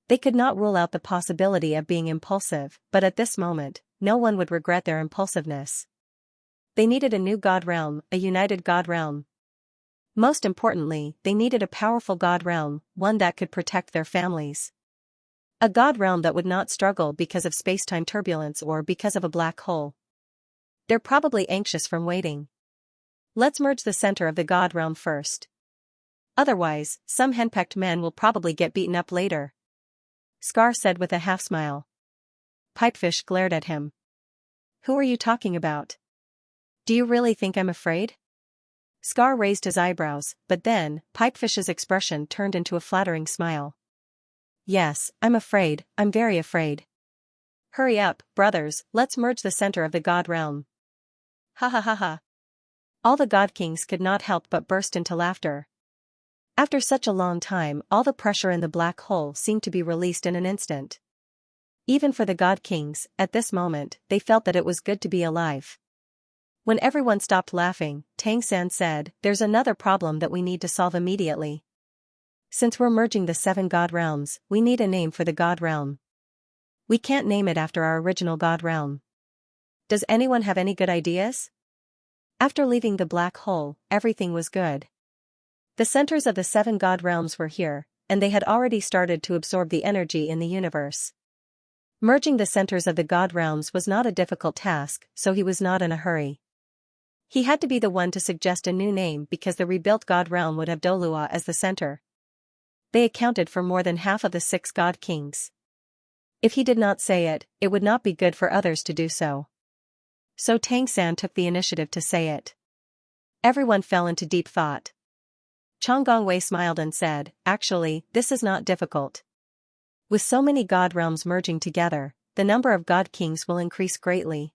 They could not rule out the possibility of being impulsive, but at this moment, no one would regret their impulsiveness. They needed a new God realm, a united God realm. Most importantly, they needed a powerful God realm, one that could protect their families. A God realm that would not struggle because of space-time turbulence or because of a black hole. They're probably anxious from waiting. Let's merge the center of the God realm first. Otherwise, some henpecked men will probably get beaten up later. Scar said with a half-smile. Pipefish glared at him. Who are you talking about? Do you really think I'm afraid? Scar raised his eyebrows, but then, Pipefish's expression turned into a flattering smile. Yes, I'm afraid, I'm very afraid. Hurry up, brothers, let's merge the center of the God realm. Ha ha ha ha. All the God Kings could not help but burst into laughter. After such a long time, all the pressure in the black hole seemed to be released in an instant. Even for the God Kings, at this moment, they felt that it was good to be alive. When everyone stopped laughing, Tang said, "There's another problem that we need to solve immediately. Since we're merging the 7 God realms, we need a name for the God realm. We can't name it after our original God realm. Does anyone have any good ideas?" After leaving the black hole, everything was good. The centers of the 7 God realms were here, and they had already started to absorb the energy in the universe. Merging the centers of the God realms was not a difficult task, so he was not in a hurry. He had to be the one to suggest a new name because the rebuilt God realm would have Dolua as the center. They accounted for more than half of the 6 God Kings. If he did not say it, it would not be good for others to do so. So Tang took the initiative to say it. Everyone fell into deep thought. Chang Gongwei smiled and said, "Actually, this is not difficult. With so many God realms merging together, the number of God Kings will increase greatly.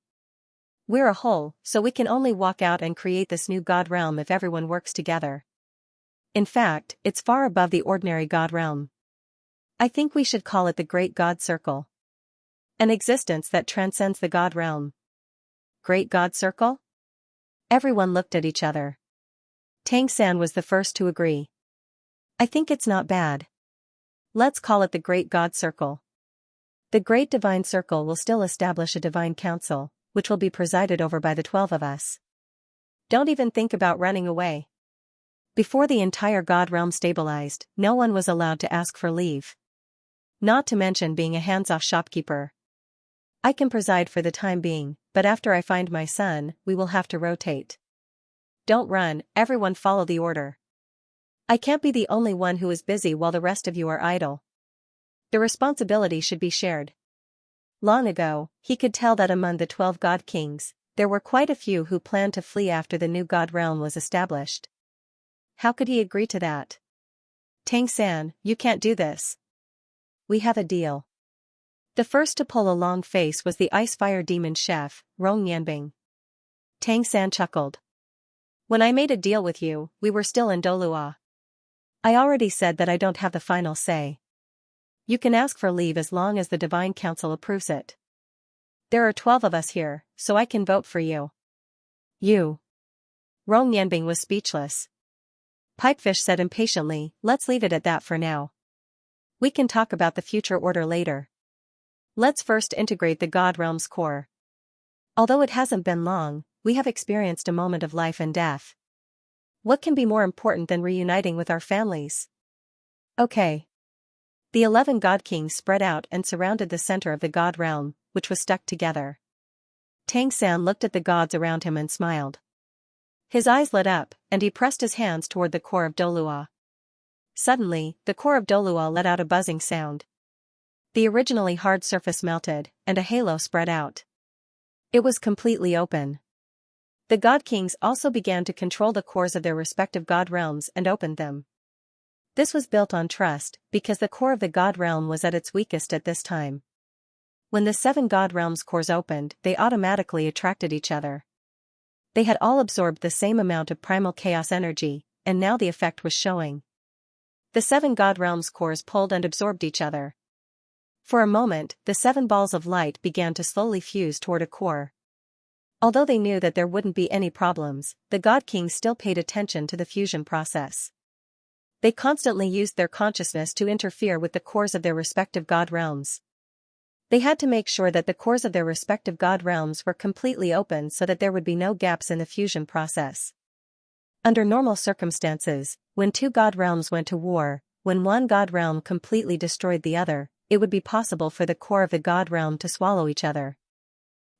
We're a whole, so we can only walk out and create this new God realm if everyone works together. In fact, it's far above the ordinary God realm. I think we should call it the Great God Circle. An existence that transcends the God realm." Great God Circle? Everyone looked at each other. Tang was the first to agree. "I think it's not bad. Let's call it the Great God Circle. The Great Divine Circle will still establish a divine council, which will be presided over by the 12 of us. Don't even think about running away." Before the entire God realm stabilized, no one was allowed to ask for leave. Not to mention being a hands-off shopkeeper. "I can preside for the time being, but after I find my son, we will have to rotate. Don't run, everyone follow the order. I can't be the only one who is busy while the rest of you are idle. The responsibility should be shared." Long ago, he could tell that among the 12 God Kings, there were quite a few who planned to flee after the new God realm was established. How could he agree to that? "Tang, you can't do this. We have a deal." The first to pull a long face was the Ice Fire Demon chef, Rong Yanbing. Tang chuckled. "When I made a deal with you, we were still in Dolua. I already said that I don't have the final say. You can ask for leave as long as the Divine Council approves it. There are 12 of us here, so I can vote for you." "You?" Rong Yanbing was speechless. Pipefish said impatiently, "Let's leave it at that for now. We can talk about the future order later. Let's first integrate the God realm's core. Although it hasn't been long, we have experienced a moment of life and death. What can be more important than reuniting with our families?" "Okay." The 11 God Kings spread out and surrounded the center of the God realm, which was stuck together. Tang looked at the gods around him and smiled. His eyes lit up, and he pressed his hands toward the core of Dolua. Suddenly, the core of Dolua let out a buzzing sound. The originally hard surface melted, and a halo spread out. It was completely open. The God Kings also began to control the cores of their respective God realms and opened them. This was built on trust, because the core of the God realm was at its weakest at this time. When the 7 God realms cores opened, they automatically attracted each other. They had all absorbed the same amount of primal chaos energy, and now the effect was showing. The 7 God realms cores pulled and absorbed each other. For a moment, the 7 balls of light began to slowly fuse toward a core. Although they knew that there wouldn't be any problems, the God Kings still paid attention to the fusion process. They constantly used their consciousness to interfere with the cores of their respective God realms. They had to make sure that the cores of their respective God realms were completely open so that there would be no gaps in the fusion process. Under normal circumstances, when 2 God realms went to war, when one God realm completely destroyed the other, it would be possible for the core of the God realm to swallow each other.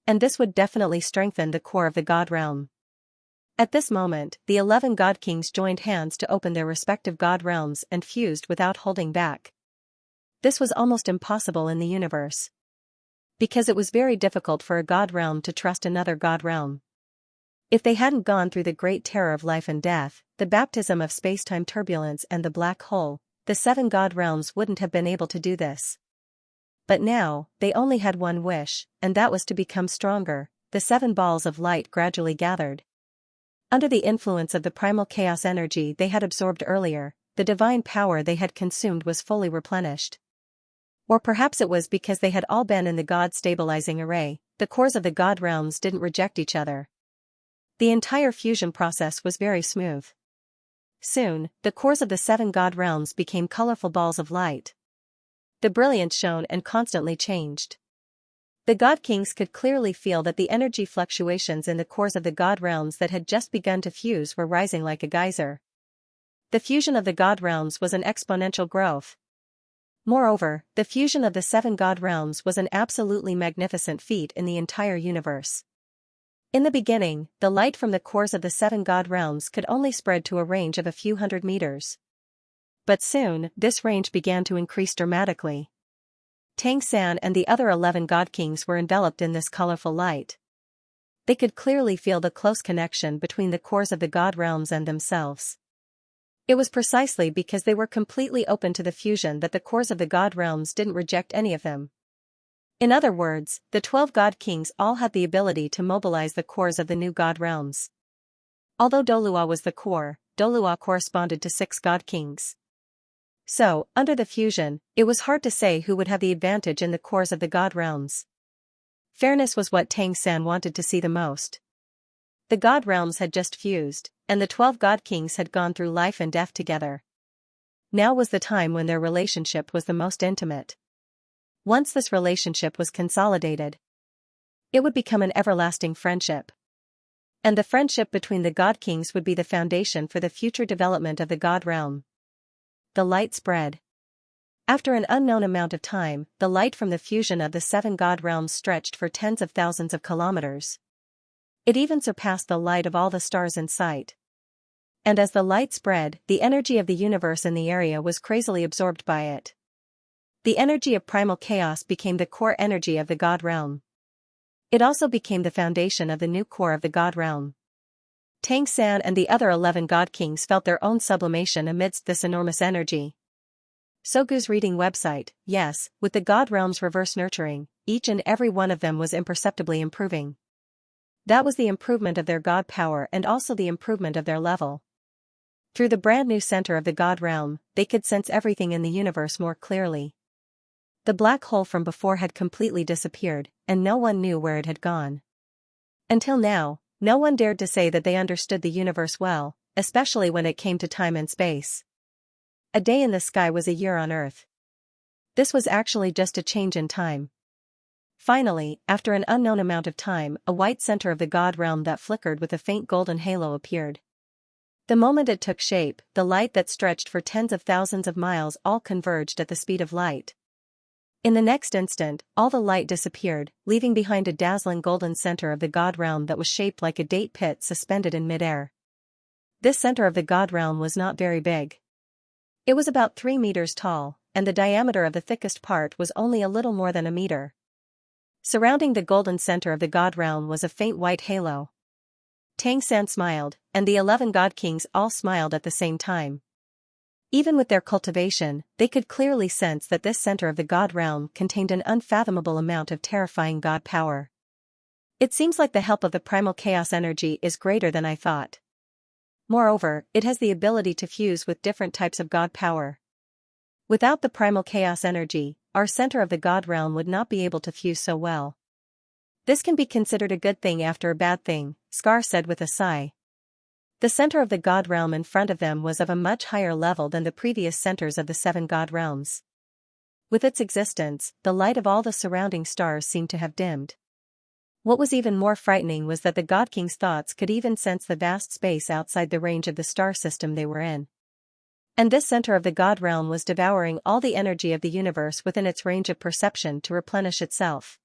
And this would definitely strengthen the core of the God realm. At this moment, the 11 God Kings joined hands to open their respective God realms and fused without holding back. This was almost impossible in the universe, because it was very difficult for a God realm to trust another God realm. If they hadn't gone through the great terror of life and death, the baptism of space-time turbulence and the black hole, the 7 God realms wouldn't have been able to do this. But now, they only had one wish, and that was to become stronger. The 7 balls of light gradually gathered. Under the influence of the primal chaos energy they had absorbed earlier, the divine power they had consumed was fully replenished. Or perhaps it was because they had all been in the God stabilizing array, the cores of the God realms didn't reject each other. The entire fusion process was very smooth. Soon, the cores of the 7 God realms became colorful balls of light. The brilliance shone and constantly changed. The God Kings could clearly feel that the energy fluctuations in the cores of the God realms that had just begun to fuse were rising like a geyser. The fusion of the God realms was an exponential growth. Moreover, the fusion of the 7 God realms was an absolutely magnificent feat in the entire universe. In the beginning, the light from the cores of the 7 God realms could only spread to a range of a few hundred meters. But soon, this range began to increase dramatically. Tang and the other 11 God Kings were enveloped in this colorful light. They could clearly feel the close connection between the cores of the God realms and themselves. It was precisely because they were completely open to the fusion that the cores of the God realms didn't reject any of them. In other words, the 12 God Kings all had the ability to mobilize the cores of the new God realms. Although Dolua was the core, Dolua corresponded to 6 God Kings. So, under the fusion, it was hard to say who would have the advantage in the cores of the God realms. Fairness was what Tang wanted to see the most. The God realms had just fused, and the 12 God Kings had gone through life and death together. Now was the time when their relationship was the most intimate. Once this relationship was consolidated, it would become an everlasting friendship. And the friendship between the God Kings would be the foundation for the future development of the God realm. The light spread. After an unknown amount of time, the light from the fusion of the 7 God realms stretched for tens of thousands of kilometers. It even surpassed the light of all the stars in sight. And as the light spread, the energy of the universe in the area was crazily absorbed by it. The energy of primal chaos became the core energy of the God realm. It also became the foundation of the new core of the God realm. Tang and the other 11 God Kings felt their own sublimation amidst this enormous energy. Sogu's reading website, yes, with the God realms reverse nurturing, each and every one of them was imperceptibly improving. That was the improvement of their God power and also the improvement of their level. Through the brand new center of the God realm, they could sense everything in the universe more clearly. The black hole from before had completely disappeared, and no one knew where it had gone. Until now, no one dared to say that they understood the universe well, especially when it came to time and space. A day in the sky was a year on Earth. This was actually just a change in time. Finally, after an unknown amount of time, a white center of the God realm that flickered with a faint golden halo appeared. The moment it took shape, the light that stretched for tens of thousands of miles all converged at the speed of light. In the next instant, all the light disappeared, leaving behind a dazzling golden center of the God realm that was shaped like a date pit suspended in midair. This center of the God realm was not very big. It was about 3 meters tall, and the diameter of the thickest part was only a little more than a meter. Surrounding the golden center of the God realm was a faint white halo. Tang smiled, and the 11 God Kings all smiled at the same time. Even with their cultivation, they could clearly sense that this center of the god realm contained an unfathomable amount of terrifying god power. It seems like the help of the primal chaos energy is greater than I thought. Moreover, it has the ability to fuse with different types of god power. Without the primal chaos energy, our center of the god realm would not be able to fuse so well. This can be considered a good thing after a bad thing, Scar said with a sigh. The center of the god realm in front of them was of a much higher level than the previous centers of the 7 god realms. With its existence, the light of all the surrounding stars seemed to have dimmed. What was even more frightening was that the God King's thoughts could even sense the vast space outside the range of the star system they were in. And this center of the God realm was devouring all the energy of the universe within its range of perception to replenish itself.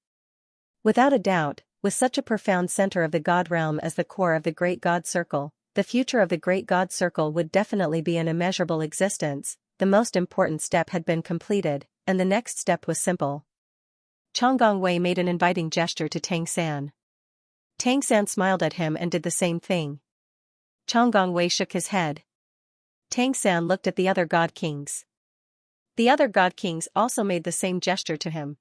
Without a doubt, with such a profound center of the God realm as the core of the Great God Circle, the future of the Great God Circle would definitely be an immeasurable existence. The most important step had been completed, and the next step was simple. Chang Gongwei made an inviting gesture to Tang San. Tang San smiled at him and did the same thing. Chang Gongwei shook his head. Tang San looked at the other God Kings. The other God Kings also made the same gesture to him.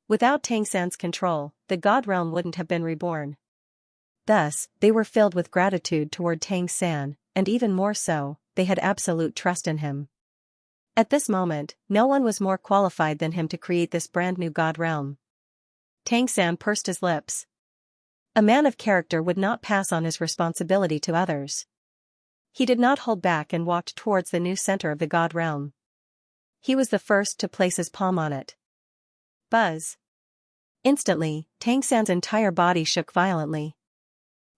Without Tang San's control, the God realm wouldn't have been reborn. Thus, they were filled with gratitude toward Tang San, and even more so, they had absolute trust in him. At this moment, no one was more qualified than him to create this brand new God realm. Tang San pursed his lips. A man of character would not pass on his responsibility to others. He did not hold back and walked towards the new center of the God realm. He was the first to place his palm on it. Buzz. Instantly, Tang San's entire body shook violently.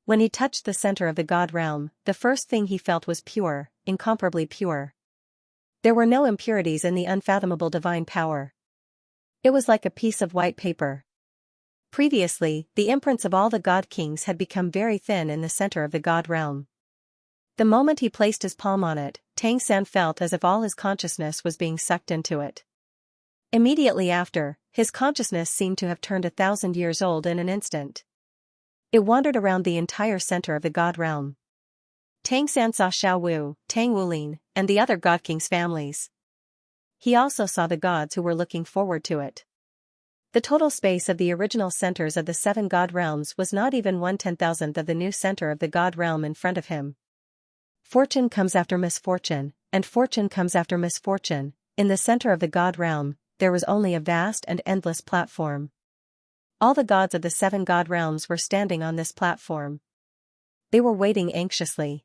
When he touched the center of the God realm, the first thing he felt was pure, incomparably pure. There were no impurities in the unfathomable divine power. It was like a piece of white paper. Previously, the imprints of all the God Kings had become very thin in the center of the God realm. The moment he placed his palm on it, Tang San felt as if all his consciousness was being sucked into it. Immediately after, his consciousness seemed to have turned 1,000 years old in an instant. It wandered around the entire center of the God realm. Tang San saw Xiao Wu, Tang Wulin, and the other God King's families. He also saw the gods who were looking forward to it. The total space of the original centers of the 7 God realms was not even 1/10,000th of the new center of the God realm in front of him. Fortune comes after misfortune, and fortune comes after misfortune. In the center of the God realm, there was only a vast and endless platform. All the gods of the 7 God realms were standing on this platform. They were waiting anxiously.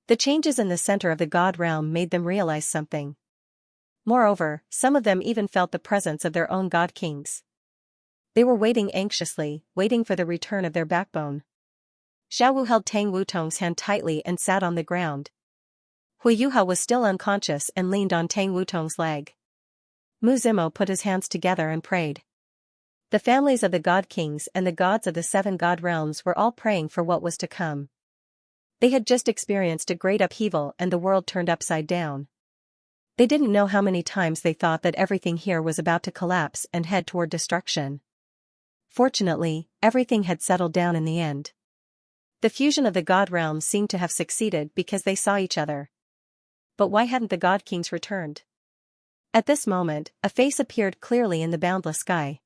The changes in the center of the God realm made them realize something. Moreover, some of them even felt the presence of their own God Kings. They were waiting anxiously, waiting for the return of their backbone. Xiao Wu held Tang Wutong's hand tightly and sat on the ground. Hui Yuha was still unconscious and leaned on Tang Wutong's leg. Mu Zimo put his hands together and prayed. The families of the God Kings and the gods of the 7 God realms were all praying for what was to come. They had just experienced a great upheaval and the world turned upside down. They didn't know how many times they thought that everything here was about to collapse and head toward destruction. Fortunately, everything had settled down in the end. The fusion of the God realms seemed to have succeeded because they saw each other. But why hadn't the God Kings returned? At this moment, a face appeared clearly in the boundless sky.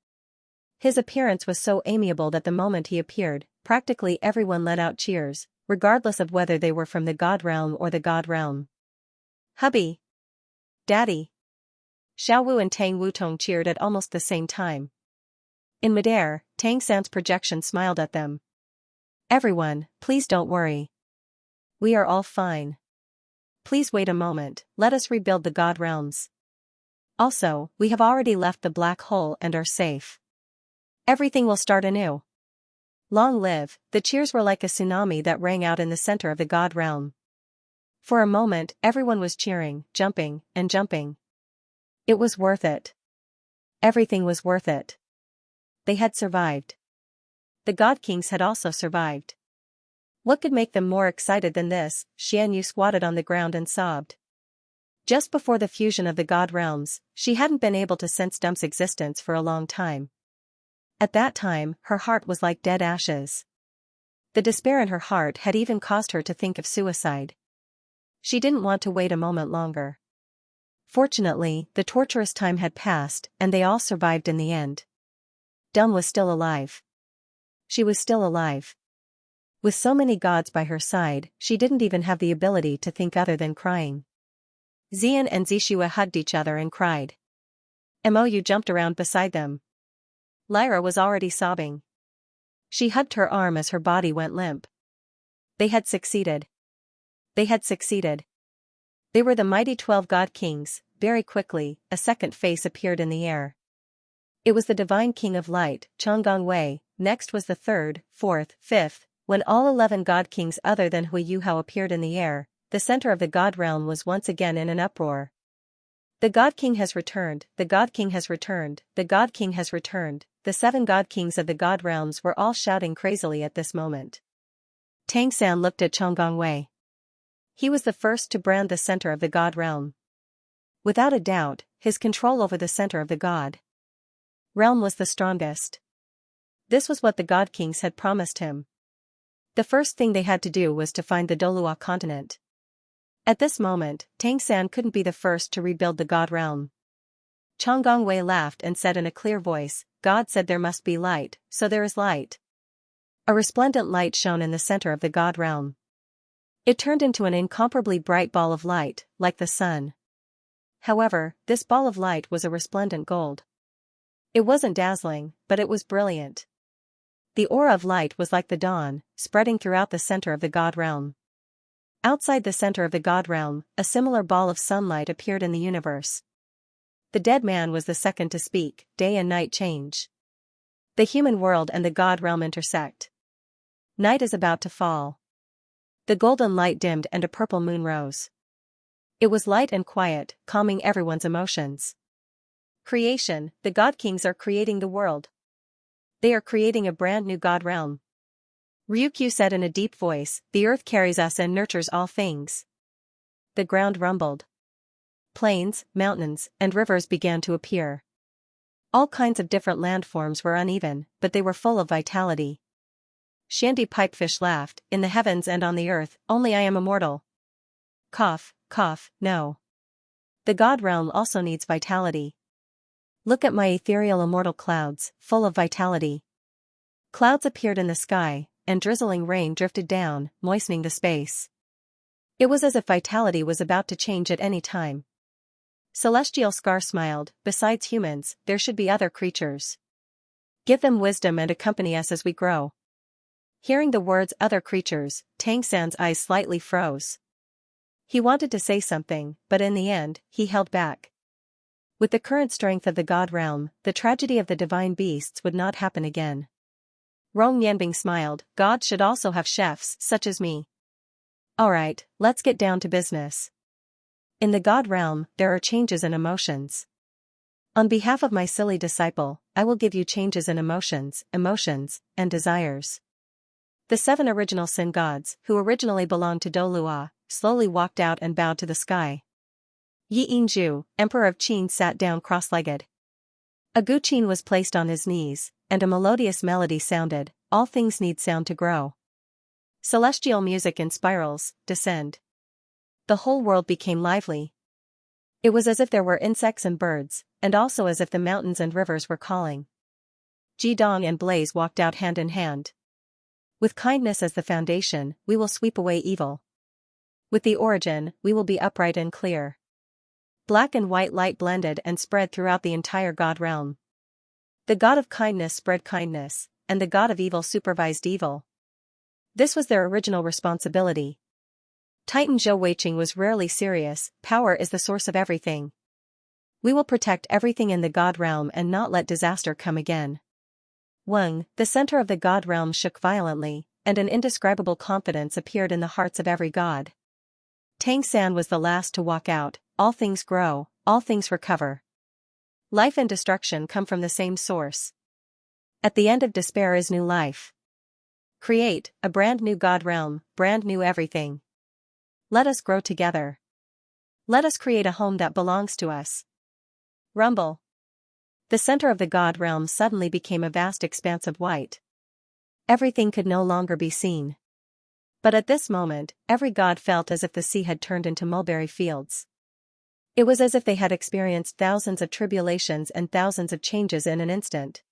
His appearance was so amiable that the moment he appeared, practically everyone let out cheers, regardless of whether they were from the God realm or the God realm. Hubby! Daddy! Xiao Wu and Tang Wutong cheered at almost the same time. In midair, Tang San's projection smiled at them. Everyone, please don't worry. We are all fine. Please wait a moment, let us rebuild the God realms. Also, we have already left the black hole and are safe. Everything will start anew. Long live. The cheers were like a tsunami that rang out in the center of the God realm. For a moment, everyone was cheering, jumping, and jumping. It was worth it. Everything was worth it. They had survived. The God Kings had also survived. What could make them more excited than this? Xianxia squatted on the ground and sobbed. Just before the fusion of the God realms, she hadn't been able to sense Dump's existence for a long time. At that time, her heart was like dead ashes. The despair in her heart had even caused her to think of suicide. She didn't want to wait a moment longer. Fortunately, the torturous time had passed, and they all survived in the end. Dun was still alive. She was still alive. With so many gods by her side, she didn't even have the ability to think other than crying. Xian and Zixue hugged each other and cried. Mou jumped around beside them. Lyra was already sobbing. She hugged her arm as her body went limp. They had succeeded. They had succeeded. They were the mighty 12 god kings. Very quickly, a second face appeared in the air. It was the divine king of light, Chang'an. Next was the third, fourth, fifth. When all 11 god kings other than Hui Yuhao appeared in the air, the center of the god realm was once again in an uproar. The god king has returned, the god king has returned, the god king has returned. The 7 god kings of the god realms were all shouting crazily at this moment. Tang looked at Chang'an. He was the first to brand the center of the god realm. Without a doubt, his control over the center of the god realm was the strongest. This was what the god kings had promised him. The first thing they had to do was to find the Dolua continent. At this moment, Tang couldn't be the first to rebuild the god realm. Chang'an laughed and said in a clear voice, God said there must be light, so there is light. A resplendent light shone in the center of the god realm. It turned into an incomparably bright ball of light, like the sun. However, this ball of light was a resplendent gold. It wasn't dazzling, but it was brilliant. The aura of light was like the dawn, spreading throughout the center of the god realm. Outside the center of the god realm, a similar ball of sunlight appeared in the universe. The dead man was the second to speak. Day and night change. The human world and the god realm intersect. Night is about to fall. The golden light dimmed and a purple moon rose. It was light and quiet, calming everyone's emotions. Creation, the god kings are creating the world. They are creating a brand new god realm. Ryukyu said in a deep voice, the earth carries us and nurtures all things. The ground rumbled. Plains, mountains, and rivers began to appear. All kinds of different landforms were uneven, but they were full of vitality. Shandy Pipefish laughed, in the heavens and on the earth, only I am immortal. Cough, cough, no. The god realm also needs vitality. Look at my ethereal immortal clouds, full of vitality. Clouds appeared in the sky, and drizzling rain drifted down, moistening the space. It was as if vitality was about to change at any time. Celestial Scar smiled, besides humans, there should be other creatures. Give them wisdom and accompany us as we grow. Hearing the words other creatures, Tang San's eyes slightly froze. He wanted to say something, but in the end, he held back. With the current strength of the god realm, the tragedy of the divine beasts would not happen again. Rong Yanbing smiled, gods should also have chefs, such as me. Alright, let's get down to business. In the god realm, there are changes in emotions. On behalf of my silly disciple, I will give you changes in emotions, and desires. The 7 original sin gods, who originally belonged to Dolua, slowly walked out and bowed to the sky. Yi Yingzhu, Emperor of Qin, sat down cross-legged. A guqin was placed on his knees, and a melodious melody sounded. All things need sound to grow. Celestial music in spirals, descend. The whole world became lively. It was as if there were insects and birds, and also as if the mountains and rivers were calling. Jidong and Blaze walked out hand in hand. With kindness as the foundation, we will sweep away evil. With the origin, we will be upright and clear. Black and white light blended and spread throughout the entire god realm. The god of kindness spread kindness, and the god of evil supervised evil. This was their original responsibility. Titan Zhou Weiqing was rarely serious. Power is the source of everything. We will protect everything in the god realm and not let disaster come again. Weng, the center of the god realm, shook violently, and an indescribable confidence appeared in the hearts of every god. Tang San was the last to walk out. All things grow, all things recover. Life and destruction come from the same source. At the end of despair is new life. Create a brand new god realm, brand new everything. Let us grow together. Let us create a home that belongs to us. Rumble. The center of the god realm suddenly became a vast expanse of white. Everything could no longer be seen. But at this moment, every god felt as if the sea had turned into mulberry fields. It was as if they had experienced thousands of tribulations and thousands of changes in an instant.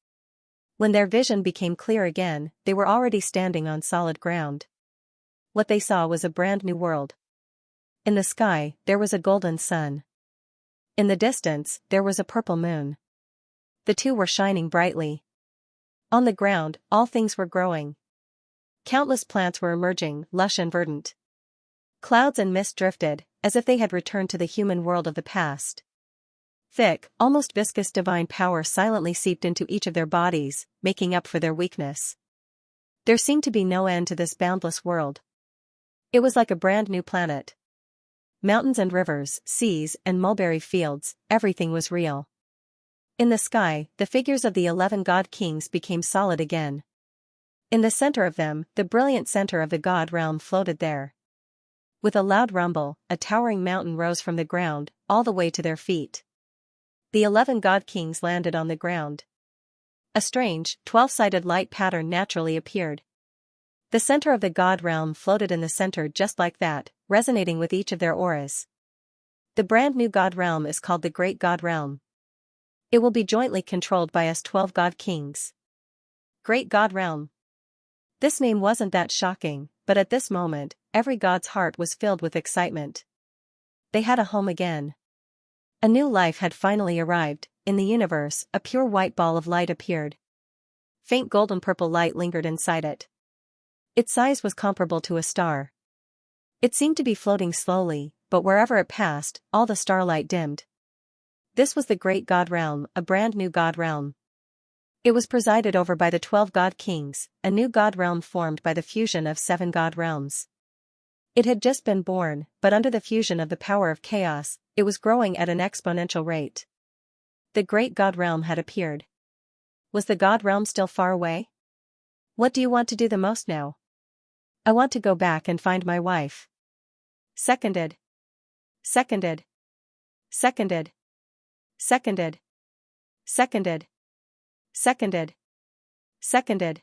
When their vision became clear again, they were already standing on solid ground. What they saw was a brand new world. In the sky, there was a golden sun. In the distance, there was a purple moon. The two were shining brightly. On the ground, all things were growing. Countless plants were emerging, lush and verdant. Clouds and mist drifted, as if they had returned to the human world of the past. Thick, almost viscous divine power silently seeped into each of their bodies, making up for their weakness. There seemed to be no end to this boundless world. It was like a brand new planet. Mountains and rivers, seas and mulberry fields, everything was real. In the sky, the figures of the 11 god kings became solid again. In the center of them, the brilliant center of the god realm floated there. With a loud rumble, a towering mountain rose from the ground, all the way to their feet. The 11 god kings landed on the ground. A strange, 12-sided light pattern naturally appeared. The center of the god realm floated in the center just like that, resonating with each of their auras. The brand new god realm is called the Great God Realm. It will be jointly controlled by us 12 god kings. Great God Realm. This name wasn't that shocking, but at this moment, every god's heart was filled with excitement. They had a home again. A new life had finally arrived. In the universe, a pure white ball of light appeared. Faint golden-purple light lingered inside it. Its size was comparable to a star. It seemed to be floating slowly, but wherever it passed, all the starlight dimmed. This was the Great God Realm, a brand new god realm. It was presided over by the 12 god kings, a new god realm formed by the fusion of 7 god realms. It had just been born, but under the fusion of the power of chaos, it was growing at an exponential rate. The Great God Realm had appeared. Was the God Realm still far away? What do you want to do the most now? I want to go back and find my wife. Seconded. Seconded. Seconded. Seconded. Seconded. Seconded. Seconded.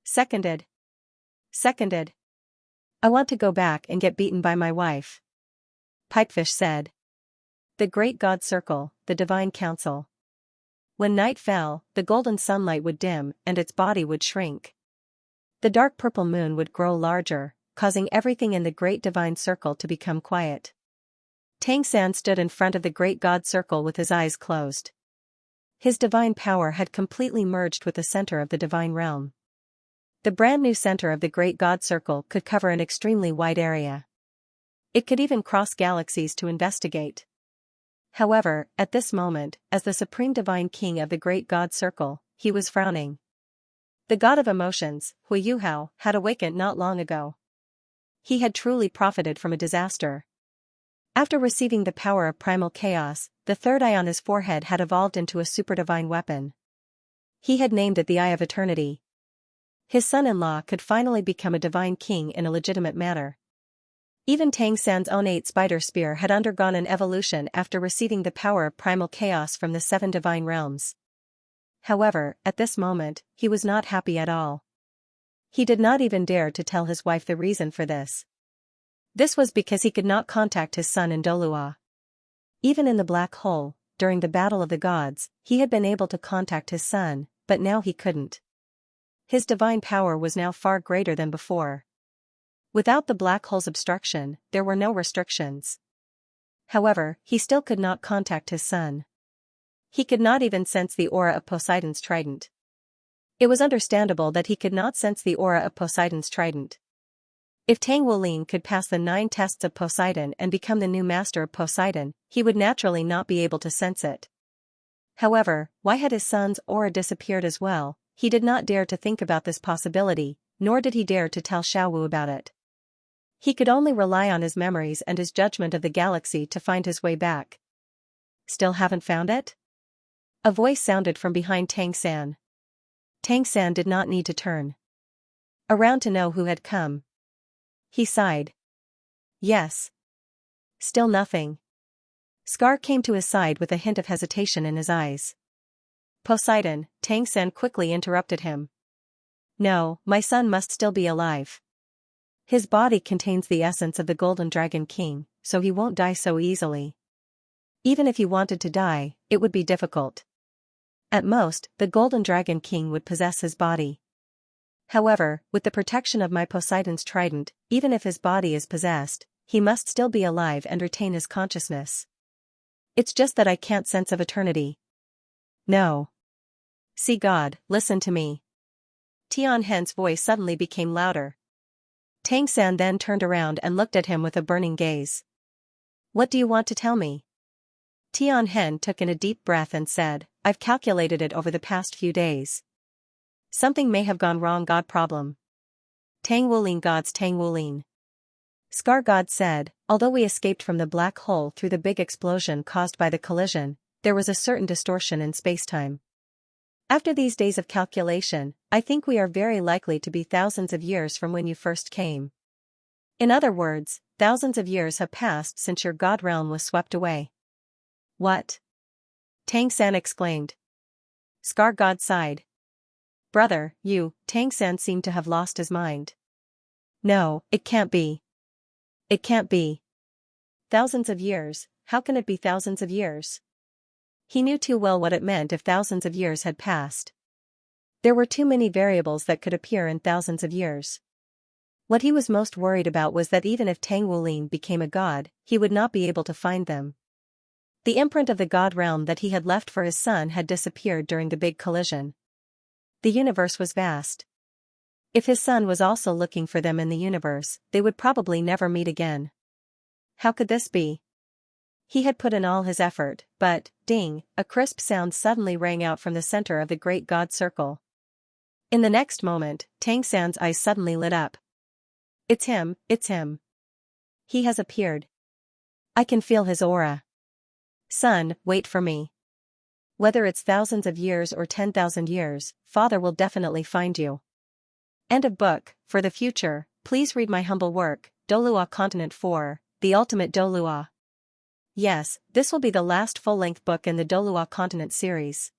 Seconded. Seconded. I want to go back and get beaten by my wife. Pipefish said. The Great God Circle, the Divine Council. When night fell, the golden sunlight would dim and its body would shrink. The dark purple moon would grow larger, causing everything in the Great Divine Circle to become quiet. Tang stood in front of the Great God Circle with his eyes closed. His divine power had completely merged with the center of the divine realm. The brand new center of the Great God Circle could cover an extremely wide area. It could even cross galaxies to investigate. However, at this moment, as the supreme divine king of the Great God Circle, he was frowning. The god of emotions, Hui Yuhao, had awakened not long ago. He had truly profited from a disaster. After receiving the power of primal chaos, the third eye on his forehead had evolved into a super-divine weapon. He had named it the Eye of Eternity. His son-in-law could finally become a divine king in a legitimate manner. Even Tang San's own 8 spider spear had undergone an evolution after receiving the power of primal chaos from the 7 divine realms. However, at this moment, he was not happy at all. He did not even dare to tell his wife the reason for this. This was because he could not contact his son in Dolua. Even in the black hole, during the battle of the gods, he had been able to contact his son, but now he couldn't. His divine power was now far greater than before. Without the black hole's obstruction, there were no restrictions. However, he still could not contact his son. He could not even sense the aura of Poseidon's trident. It was understandable that he could not sense the aura of Poseidon's trident. If Tang Wolin could pass the 9 tests of Poseidon and become the new master of Poseidon, he would naturally not be able to sense it. However, why had his son's aura disappeared as well? He did not dare to think about this possibility, nor did he dare to tell Xiaowu about it. He could only rely on his memories and his judgment of the galaxy to find his way back. Still haven't found it? A voice sounded from behind Tang San. Tang San did not need to turn around to know who had come. He sighed. Yes. Still nothing. Scar came to his side with a hint of hesitation in his eyes. Poseidon, Tang San quickly interrupted him. No, my son must still be alive. His body contains the essence of the Golden Dragon King, so he won't die so easily. Even if he wanted to die, it would be difficult. At most, the Golden Dragon King would possess his body. However, with the protection of my Poseidon's trident, even if his body is possessed, he must still be alive and retain his consciousness. It's just that I can't sense of eternity. No. See God, listen to me. Tian Hen's voice suddenly became louder. Tang San then turned around and looked at him with a burning gaze. What do you want to tell me? Tian Hen took in a deep breath and said, I've calculated it over the past few days. Something may have gone wrong. God problem. Tang Wulin God's Tang Wulin. Scar God said, although we escaped from the black hole through the big explosion caused by the collision, there was a certain distortion in spacetime. After these days of calculation, I think we are very likely to be thousands of years from when you first came. In other words, thousands of years have passed since your god realm was swept away. What? Tang San exclaimed. Scar God sighed. Brother, Tang San seemed to have lost his mind. No, it can't be. It can't be. Thousands of years, how can it be thousands of years? He knew too well what it meant if thousands of years had passed. There were too many variables that could appear in thousands of years. What he was most worried about was that even if Tang Wulin became a god, he would not be able to find them. The imprint of the god realm that he had left for his son had disappeared during the big collision. The universe was vast. If his son was also looking for them in the universe, they would probably never meet again. How could this be? He had put in all his effort, but, ding, a crisp sound suddenly rang out from the center of the great god circle. In the next moment, Tang San's eyes suddenly lit up. It's him, it's him. He has appeared. I can feel his aura. Son, wait for me. Whether it's thousands of years or 10,000 years, Father will definitely find you. End of book. For the future, please read my humble work, Dolua Continent 4, The Ultimate Dolua. Yes, this will be the last full-length book in the Dolua Continent series.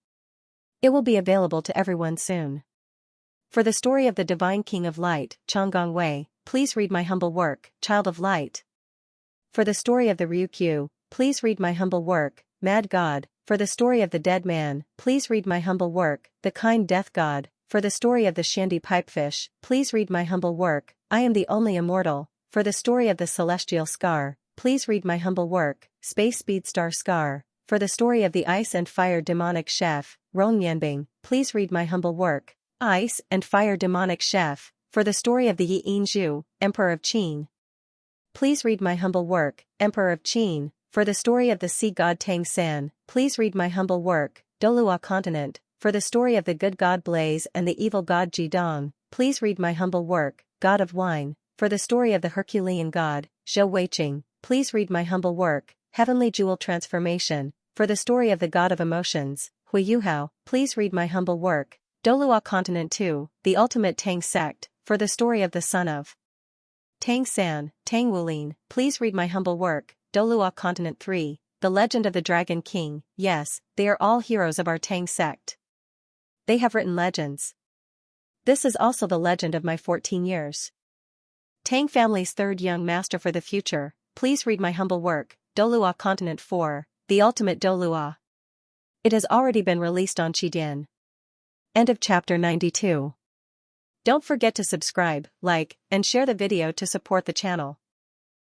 It will be available to everyone soon. For the story of the Divine King of Light, Chang'an Wei, please read my humble work, Child of Light. For the story of the Ryukyu, please read my humble work, Mad God. For the story of the Dead Man, please read my humble work, The Kind Death God. For the story of the Shandy Pipefish, please read my humble work, I Am the Only Immortal. For the story of the Celestial Scar, please read my humble work, Space Speed Star Scar. For the story of the Ice and Fire Demonic Chef, Rong Yanbing, please read my humble work, Ice and Fire Demonic Chef. For the story of the Yi Yinzhu, Emperor of Qin, please read my humble work, Emperor of Qin. For the story of the Sea God Tang San, please read my humble work, Dolua Continent. For the story of the good god Blaze and the evil god Jidong, please read my humble work, God of Wine. For the story of the Herculean god, Zhou Weiqing, please read my humble work, Heavenly Jewel Transformation. For the story of the god of Emotions, Hui Yuhao, please read my humble work, Dolua Continent 2, The Ultimate Tang Sect. For the story of the son of Tang San, Tang Wulin, please read my humble work, Dolua Continent 3, The Legend of the Dragon King. Yes, they are all heroes of our Tang sect. They have written legends. This is also the legend of my 14 years. Tang family's third young master for the future, please read my humble work, Dolua Continent 4, The Ultimate Dolua. It has already been released on Qidian. End of chapter 92. Don't forget to subscribe, like, and share the video to support the channel.